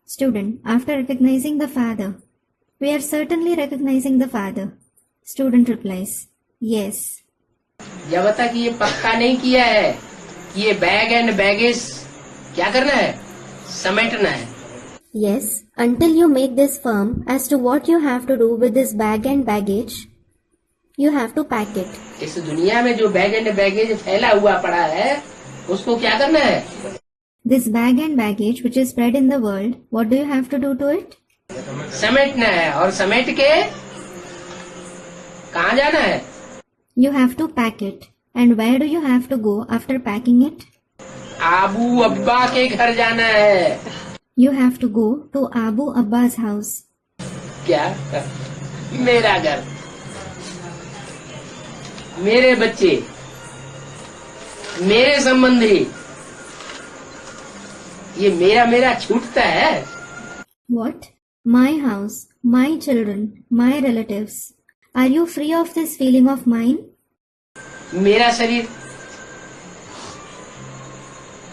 Student, after recognizing the Father, we are certainly recognizing the Father. Student replies, yes. जब बता कि ये पक्का नहीं किया है कि ये बैग एंड बैगेज क्या करना है, समेटना है। Yes, until you make this firm as to what you have to do with this bag and baggage, you have to pack it. इस दुनिया में जो बैग एंड बैगेज फैला हुआ पड़ा है, उसको क्या करना है? This bag and baggage which is spread in the world, what do you have to do to it? समेटना है। और समेट के कहाँ जाना है? You have to pack it. And where do you have to go after packing it? Abu अब्बा के घर जाना है। You have to go to Abu Abba's house. क्या? मेरा घर, मेरे बच्चे, मेरे संबंधी, ये मेरा मेरा छूटता है। What? My house, my children, my relatives. Are you free of this feeling of mine? मेरा शरीर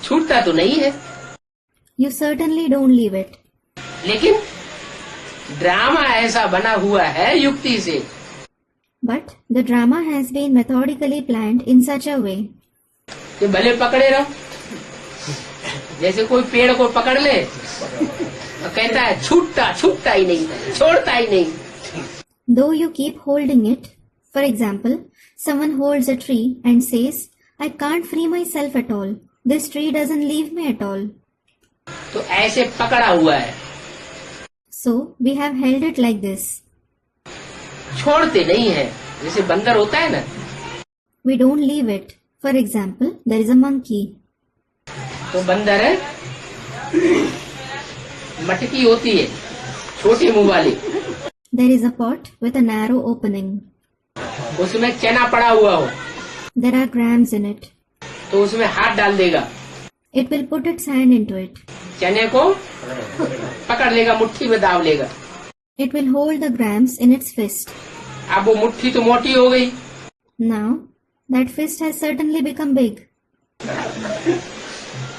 छूटता तो नहीं है, You certainly don't leave it. लेकिन ड्रामा ऐसा बना हुआ है युक्ति से But the drama has been methodically planned in such a way. कि भले पकड़े रहो। जैसे कोई पेड़ को पकड़ ले और कहता है छूटता छूटता ही नहीं, छोड़ता ही नहीं। Though you keep holding it, for example, someone holds a tree and says, I can't free myself at all. This tree doesn't leave me at all. तो ऐसे पकड़ा हुआ है, So we have held it like this. छोड़ते नहीं है। जैसे बंदर होता है ना, We don't leave it. For example, there is a monkey. तो बंदर है, मटकी होती है छोटी मुंह वाली, There is a pot with a narrow opening. उसमें चना पड़ा हुआ हो There are grams in it. तो उसमें हाथ डाल देगा, It will put its hand into it. चने को पकड़ लेगा, मुट्ठी में दाब लेगा। It will hold the grams in its fist. अब वो मुट्ठी तो मोटी हो गई, Now, that fist has certainly become big.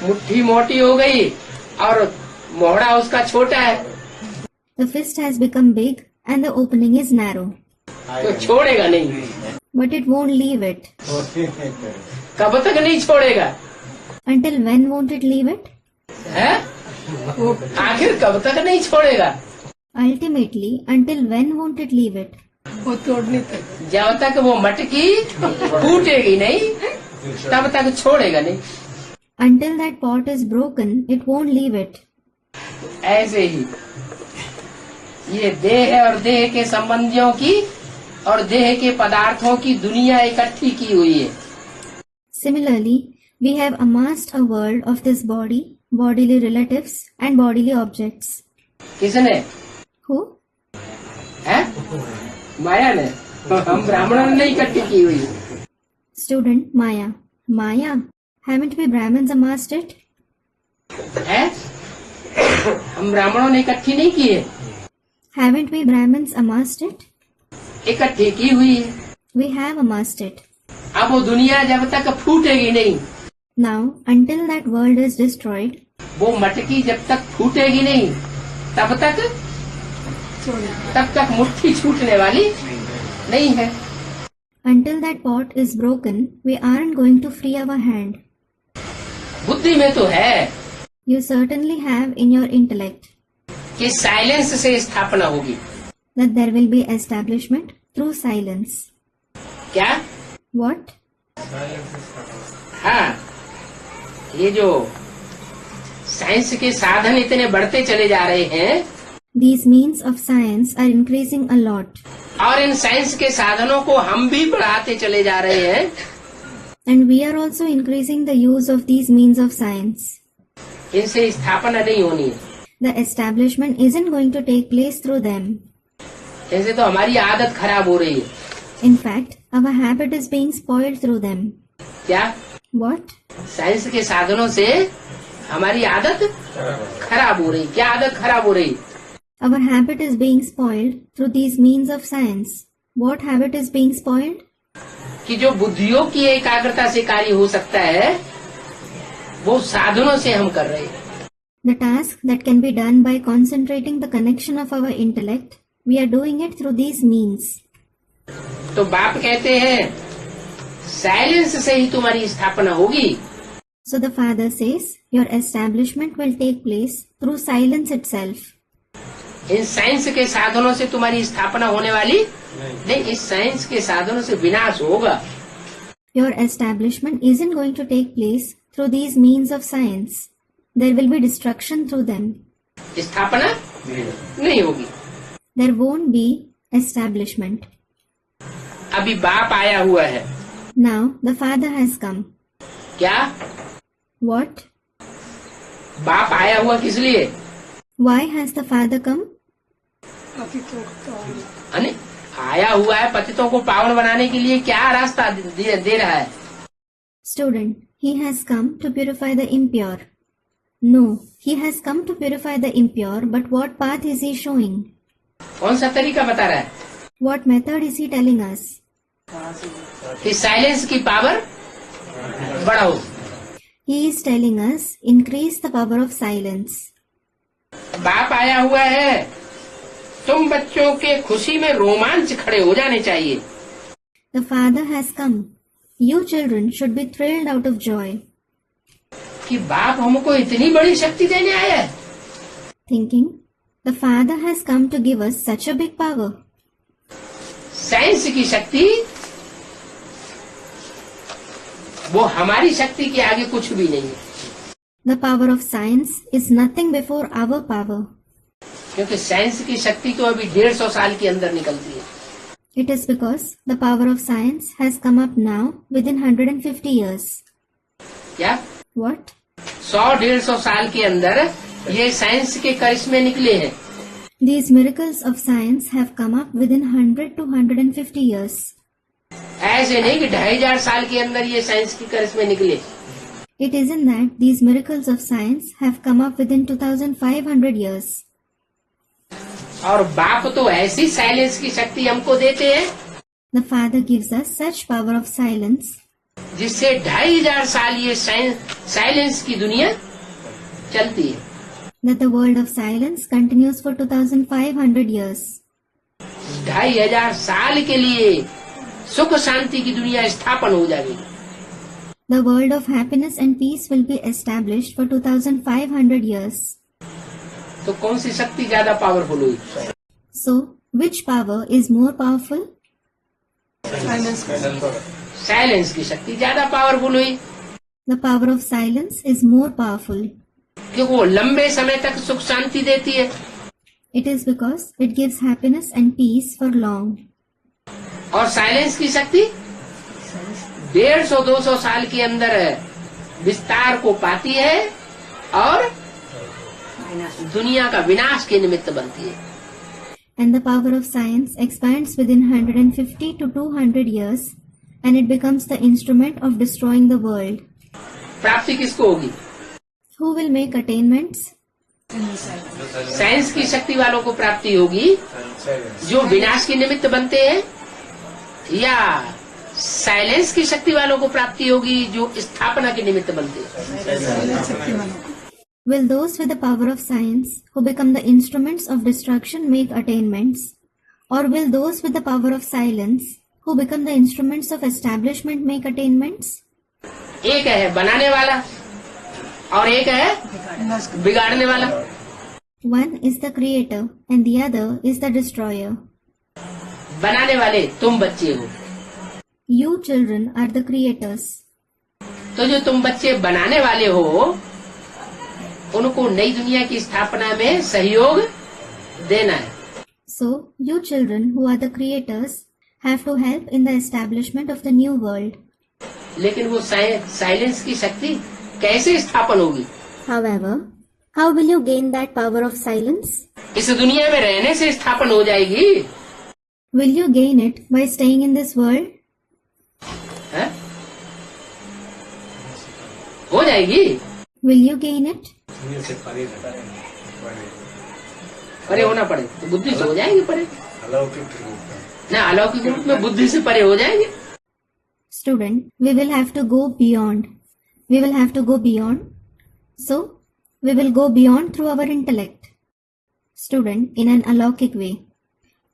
मुट्ठी मोटी हो गई और मोहड़ा उसका छोटा है, The fist has become big and the opening is narrow. तो छोड़ेगा नहीं। But it won't leave it. कब तक नहीं छोड़ेगा? Until when won't it leave it? है? आखिर कब तक नहीं छोड़ेगा? Ultimately, until when won't it leave it? वो तोड़ने तक। जब तक वो मटकी फूटेगी नहीं तब तक छोड़ेगा नहीं। Until that pot is broken, it won't leave it. ऐसे ही ये देह और देह के संबंधियों की और देह के पदार्थों की दुनिया इकट्ठी की हुई है। Similarly, we have amassed a world of this body, bodily relatives, and bodily objects. किसने? Who? है? माया ने। हम ब्राह्मणों ने नहीं इकट्ठी की हुई। Student Maya. Maya. Haven't we Brahmins amassed it? है? हम ब्राह्मणों ने इकट्ठी नहीं की है। Haven't we Brahmins amassed it? इकट्ठी की हुई है। We have amassed it. अब वो दुनिया जब तक फूटेगी नहीं, Now, until that world is destroyed, वो मटकी जब तक फूटेगी नहीं तब तक मुट्ठी छूटने वाली नहीं है। until that pot is broken, we aren't going to free our hand. बुद्धि में तो है You certainly have in your intellect कि साइलेंस से स्थापना होगी। that there will be establishment through silence. क्या? What? हाँ, ये जो साइंस के साधन इतने बढ़ते चले जा रहे हैं These means of science are increasing a lot, और इन साइंस के साधनों को हम भी बढ़ाते चले जा रहे हैं, and we are also increasing the use of these means of science. इनसे स्थापना नहीं होनी है। The establishment isn't going to take place through them. इनसे तो हमारी आदत खराब हो रही है। In fact, our habit is being spoiled through them. क्या? What? साइंस के साधनों से हमारी आदत खराब हो रही। क्या आदत खराब हो रही? Our habit is being spoiled through these means of science. What habit is being spoiled? कि जो बुद्धियों की एकाग्रता से कार्य हो सकता है वो साधनों से हम कर रहे हैं। The task that can be done by concentrating the connection of our intellect, we are doing it through these means. तो बाप कहते हैं साइलेंस से ही तुम्हारी स्थापना होगी। So the father says, your establishment will take place through silence itself. In science के साधनों से तुम्हारी स्थापना होने वाली नहीं, इस साइंस के साधनों से विनाश होगा। Your establishment isn't going to take place through these means of science. There will be destruction through them. स्थापना नहीं होगी। There won't be establishment. अभी बाप आया हुआ है। Now the father has come. क्या? What? बाप आया हुआ किस लिए? Why has the father come? पतितों को अने आया हुआ है पतितों को पावन बनाने के लिए। क्या रास्ता दे रहा है? Student, he has come to purify the impure. No, he has come to purify the impure, but what path is he showing? कौन सा तरीका बता रहा है? What method is he telling us? कि साइलेंस की पावर बढ़ाओ। He is telling us, increase the power of silence. बाप आया हुआ है, तुम बच्चों के खुशी में रोमांच खड़े हो जाने चाहिए। The father has come. You children should be thrilled out of joy. कि बाप हमको इतनी बड़ी शक्ति देने आया है। Thinking, the father has come to give us such a big power. Science की शक्ति वो हमारी शक्ति के आगे कुछ भी नहीं है। The power of science is nothing before our power. क्योंकि साइंस की शक्ति तो अभी 150 साल के अंदर निकलती है। It is because the power of science has come up now within 150 years. क्या? What? 100-150 साल के अंदर ये साइंस के करिश्मे निकले हैं। These miracles of science have come up within 100 to 150 years. ऐसे नहीं कि 2500 साल के अंदर ये साइंस के करिश्मे निकले। It isn't that these miracles of science have come up within 2500 years. और बाप तो ऐसी साइलेंस की शक्ति हमको देते हैं The Father gives us such power of silence जिससे 2500 साल ये साइलेंस की दुनिया चलती है। that the world of silence continues for 2500 years. 2500 साल के लिए सुख शांति की दुनिया स्थापन हो जाएगी। The world of happiness and peace will be established for 2500 years. तो कौन सी शक्ति ज्यादा पावरफुल हुई? So, which power is more powerful silence की शक्ति ज्यादा पावरफुल हुई, The power of silence is more powerful. क्योंकि वो लंबे समय तक सुख शांति देती है। It is because it gives happiness and peace for long. और साइलेंस की शक्ति 150-200 साल के अंदर विस्तार को पाती है और दुनिया का विनाश के निमित्त बनती है। And the power of science expands within 150 to 200 years and it becomes the instrument of destroying the world. प्राप्ति किसको होगी? Who will make attainments? Science की शक्ति वालों को प्राप्ति होगी जो विनाश के निमित्त बनते हैं, या साइलेंस की शक्ति वालों को प्राप्ति होगी जो स्थापना के निमित्त बनते हैं? Will those with the power of science who become the instruments of destruction make attainments? Or will those with the power of silence who become the instruments of establishment make attainments? एक है बनाने वाला और एक है बिगाड़ने वाला। One is the creator and the other is the destroyer. बनाने वाले तुम बच्चे हो, You children are the creators. तो जो तुम बच्चे बनाने वाले हो उनको नई दुनिया की स्थापना में सहयोग देना है। So, you children who are the creators have to help in the establishment of the new world. लेकिन वो साइलेंस की शक्ति कैसे स्थापन होगी? However, how will you gain that power of silence? इस दुनिया में रहने से स्थापन हो जाएगी। Will you gain it by staying in this world? है? हो जाएगी। Will you gain it? परे होना पड़े तो बुद्धि से हो जाएंगे परे, ना अलौकिक रूप में बुद्धि से परे हो जाएंगे। Student, we will have to go beyond. We will have to go beyond. So, we will go beyond through our intellect. Student, in an alaukic way.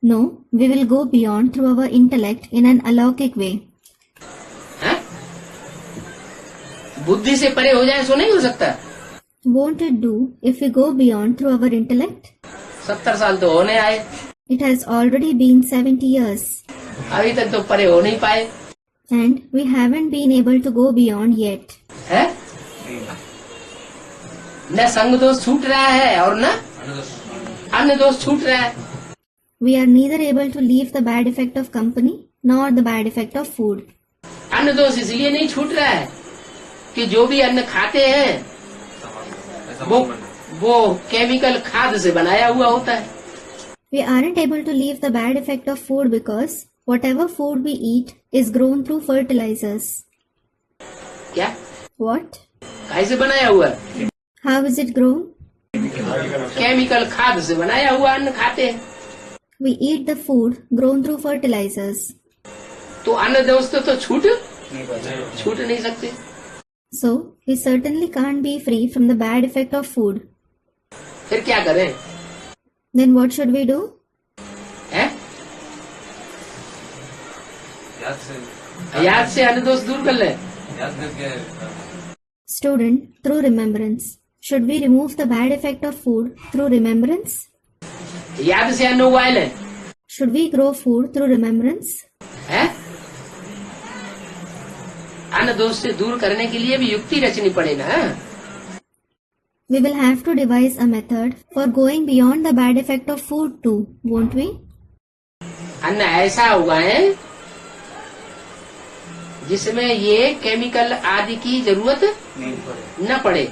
No, we will go beyond through our intellect in an alaukic way. है? बुद्धि से परे हो जाए सो नहीं हो सकता। Won't it do if we go beyond through our intellect? 70 साल तो होने आए, It has already been 70 years. अभी तक तो परे हो नहीं पाए। And we haven't been able to go beyond yet. है? न संग दोष छूट रहा है और न अन्य दोष छूट रहा है। We are neither able to leave the bad effect of company nor the bad effect of food. अन्न दोष इसलिए नहीं छूट रहा है कि जो भी अन्न खाते हैं वो केमिकल खाद से बनाया हुआ होता है। We aren't able to leave the bad effect of food because whatever food we eat is grown through fertilizers. क्या? What? कैसे बनाया हुआ है? How is it grown? Chemical खाद से बनाया हुआ अन्न खाते हैं। We eat the food grown through fertilizers. तो अन्न दोष तो छूट नहीं सकते। So, we certainly can't be free from the bad effect of food. फिर क्या करें? Then what should we do? है? याद से अन्न दोष दूर कर लें। Student, through remembrance. Should we remove the bad effect of food through remembrance? याद से अन्न उगाए लें। Should we grow food through remembrance? है? अन्न दोष से दूर करने के लिए भी युक्ति रचनी पड़े ना। We will have to devise a method for going beyond the bad effect of food too, won't we? अन्न ऐसा उगाएं जिसमें ये केमिकल आदि की जरूरत न पड़े।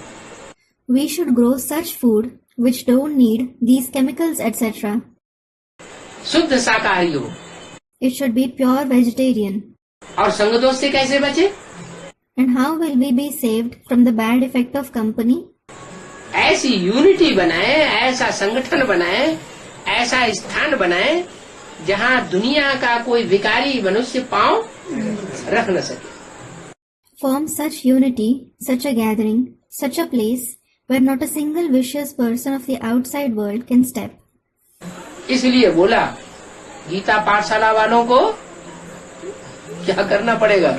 We should grow such food which don't need these chemicals, etc. शुद्ध शाकाहारी हो। It should be pure vegetarian. और संग दोष से कैसे बचे? And how will we be saved from the bad effect of company? ऐसी यूनिटी बनाए, ऐसा संगठन बनाए, ऐसा स्थान बनाए जहाँ दुनिया का कोई विकारी मनुष्य पांव रख न सके। Form such unity, such a gathering, such a place where not a single vicious person of the outside world can step. इसलिए बोला गीता पाठशाला वालों को क्या करना पड़ेगा?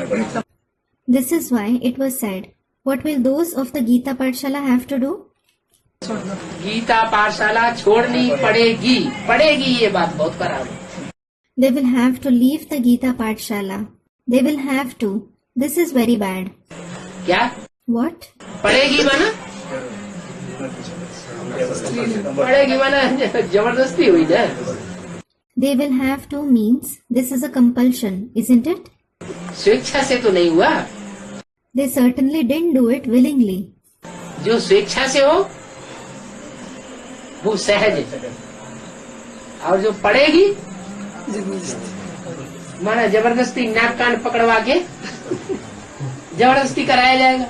This is why it was said, what will those of the Gita Pathshala have to do? Gita पाठशाला छोड़नी पड़ेगी। ये बात बहुत खराब है। They will have to leave the Gita Pathshala. They will have to. This is very bad. क्या What? पढ़ेगी माना पढ़ेगी माना जबरदस्ती हुई ना. They will have to means this is a compulsion, isn't it? स्वेच्छा से तो नहीं हुआ. They certainly didn't do it willingly. जो स्वेच्छा से हो वो सहज है, और जो पढ़ेगी जबरदस्ती माना जबरदस्ती नाक कान पकड़वा के जबरदस्ती कराया जाएगा.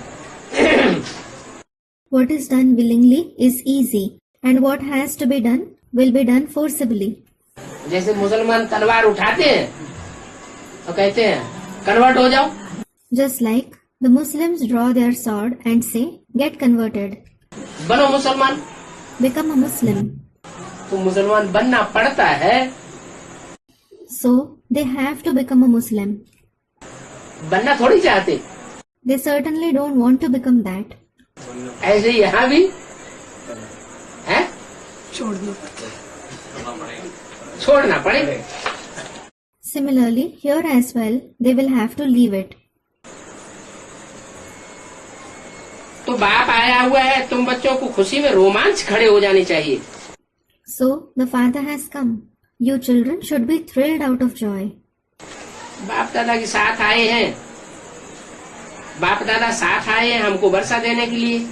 What is done willingly is easy, and what has to be done will be done forcibly. जैसे मुसलमान तलवार उठाते हैं और कहते हैं कन्वर्ट हो जाओ. Just like the Muslims draw their sword and say, get converted, बनो मुसलमान. become a Muslim. तो मुसलमान बनना पड़ता है, So they have to become a Muslim. बनना थोड़ी चाहते. They certainly don't want to become that. ऐसे यहाँ भी है, छोड़ना पड़ता है. छोड़ना पड़ेगा. Similarly, here as well, they will have to leave it. तो बाप आया हुआ है, तुम बच्चों को खुशी में रोमांच खड़े हो जाने चाहिए. So the Father has come. You children should be thrilled out of joy. बाप दादा के साथ आए हैं, बाप दादा साथ आए हैं हमको वर्षा देने के लिए.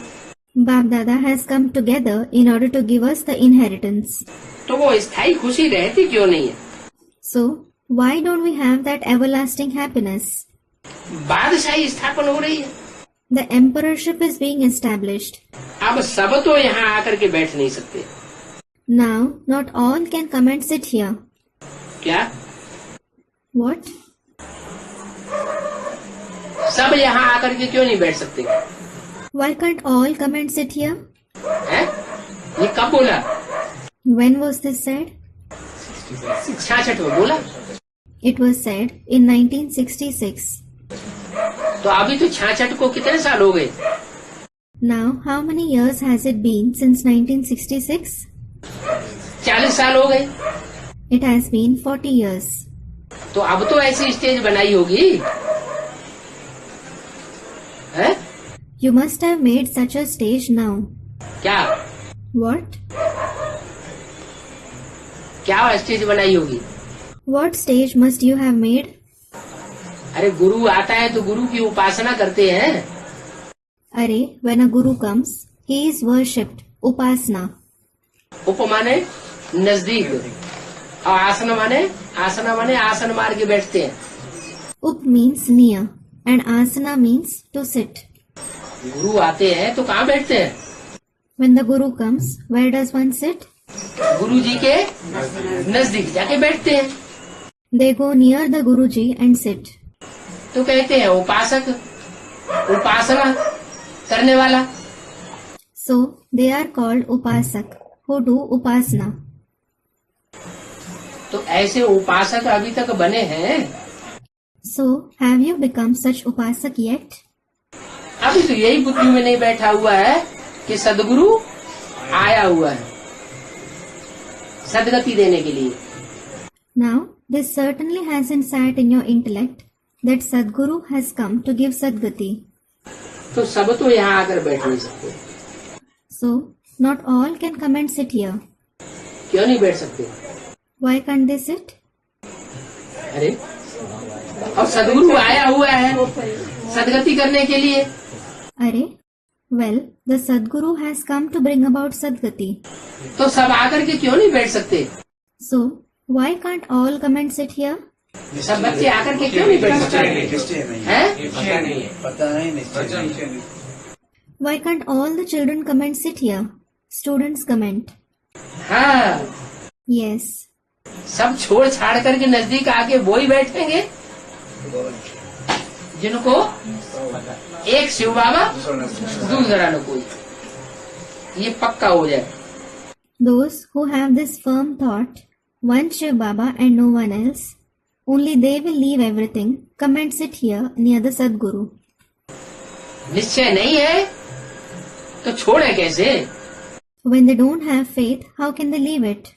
Bap Dada has come together in order to give us the inheritance. तो वो स्थायी खुशी रहती क्यों नहीं है? So why don't we have that everlasting happiness? बादशाही स्थापन हो रही है. The emperorship is being established. अब सब तो यहाँ आकर के बैठ नहीं सकते. Now not all can come and sit here. क्या What? सब यहाँ आकर के क्यों नहीं बैठ सकते Why can't all come and sit here? हैं? ये कब बोला? When was this said? 66 में बोला. It was said in 1966. तो अभी तो 66 को कितने साल हो गए? Now how many years has it been since 1966? 40 साल हो गए. It has been 40 years. तो अब तो ऐसी स्टेज बनाई होगी है? You must have made such a stage now. क्या What? क्या स्टेज बनाई होगी? What stage must you have made? अरे गुरु आता है तो गुरु की उपासना करते हैं. Arey, when a guru comes, he is worshipped. Upasana. उप माने नजदीक, और आसन माने आसन मार के बैठते हैं. Up means near, and asana means to sit. गुरु आते हैं तो कहाँ बैठते हैं? When the guru comes, where does one sit? गुरु जी के नजदीक जाके बैठते हैं. They go near the Guruji and sit. तो कहते हैं उपासक, उपासना करने वाला. So they are called upasak, who do upasana. तो ऐसे उपासक अभी तक बने हैं. So have you become such upasak yet? अभी तो यही बुद्धि में नहीं बैठा हुआ है कि सदगुरु आया हुआ है सदगति देने के लिए. Now this certainly hasn't sat in your intellect that Sadguru has come to give Sadgati. तो सब तो यहाँ आकर बैठ नहीं सकते. So not all can come and sit here. क्यों नहीं बैठ सकते? Why can't they sit? अरे और सदगुरु आया हुआ है सदगति करने के लिए. Arey, well, the Sadguru has come to bring about Sadgati. तो सब आकर के क्यों नहीं बैठ सकते? So why can't all come and sit here? सब बच्चे आकर के क्यों नहीं बैठ सकते हैं? पता नहीं. Why can't all the children come and sit here? Students comment. हाँ, Yes. सब छोड़ छाड़ करके नजदीक आके वो ही बैठेंगे जिनको एक शिव बाबा दूसरा न कोई. ये पक्का हो जाए. Those who have this firm thought, one Shiv Baba and no one else, only they will leave everything, come and sit here near the Sadguru. निश्चय नहीं है तो छोड़े कैसे? When they don't have faith, how can they leave it?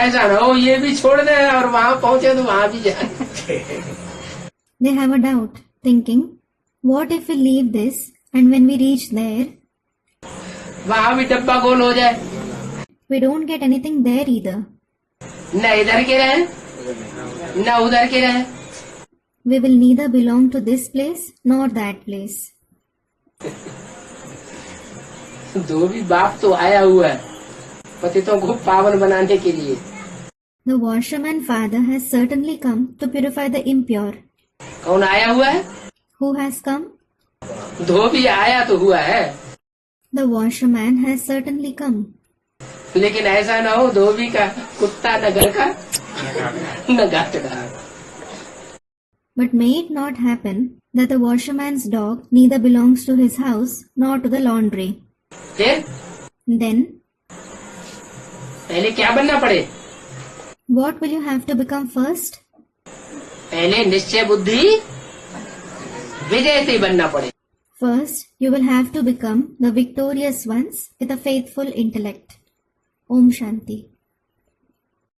ऐसा ना हो ये भी छोड़ दे और वहां पहुंचे तो वहां भी जाए। They have a doubt, thinking, what if we leave this and when we reach there, वहां भी डब्बा गोल हो जाए, we don't get anything there either. न इधर के रहे न उधर के रहे। We will neither belong to this place nor that place. धोबी बाप तो आया हुआ है पतितों को पावन बनाने के लिए। The washerman father has certainly come to purify the impure. कौन आया हुआ है? Who has come? धोबी आया तो हुआ है, The washerman has certainly come. लेकिन ऐसा ना हो धोबी का कुत्ता न घर का न घाट का। But may it not happen that the washerman's dog neither belongs to his house nor to the laundry. फिर Then, पहले क्या बनना पड़े? what will you have to become first? पहले निश्चय बुद्धि विजयते बनना पड़े। First, you will have to become the victorious ones with a faithful intellect. Om Shanti.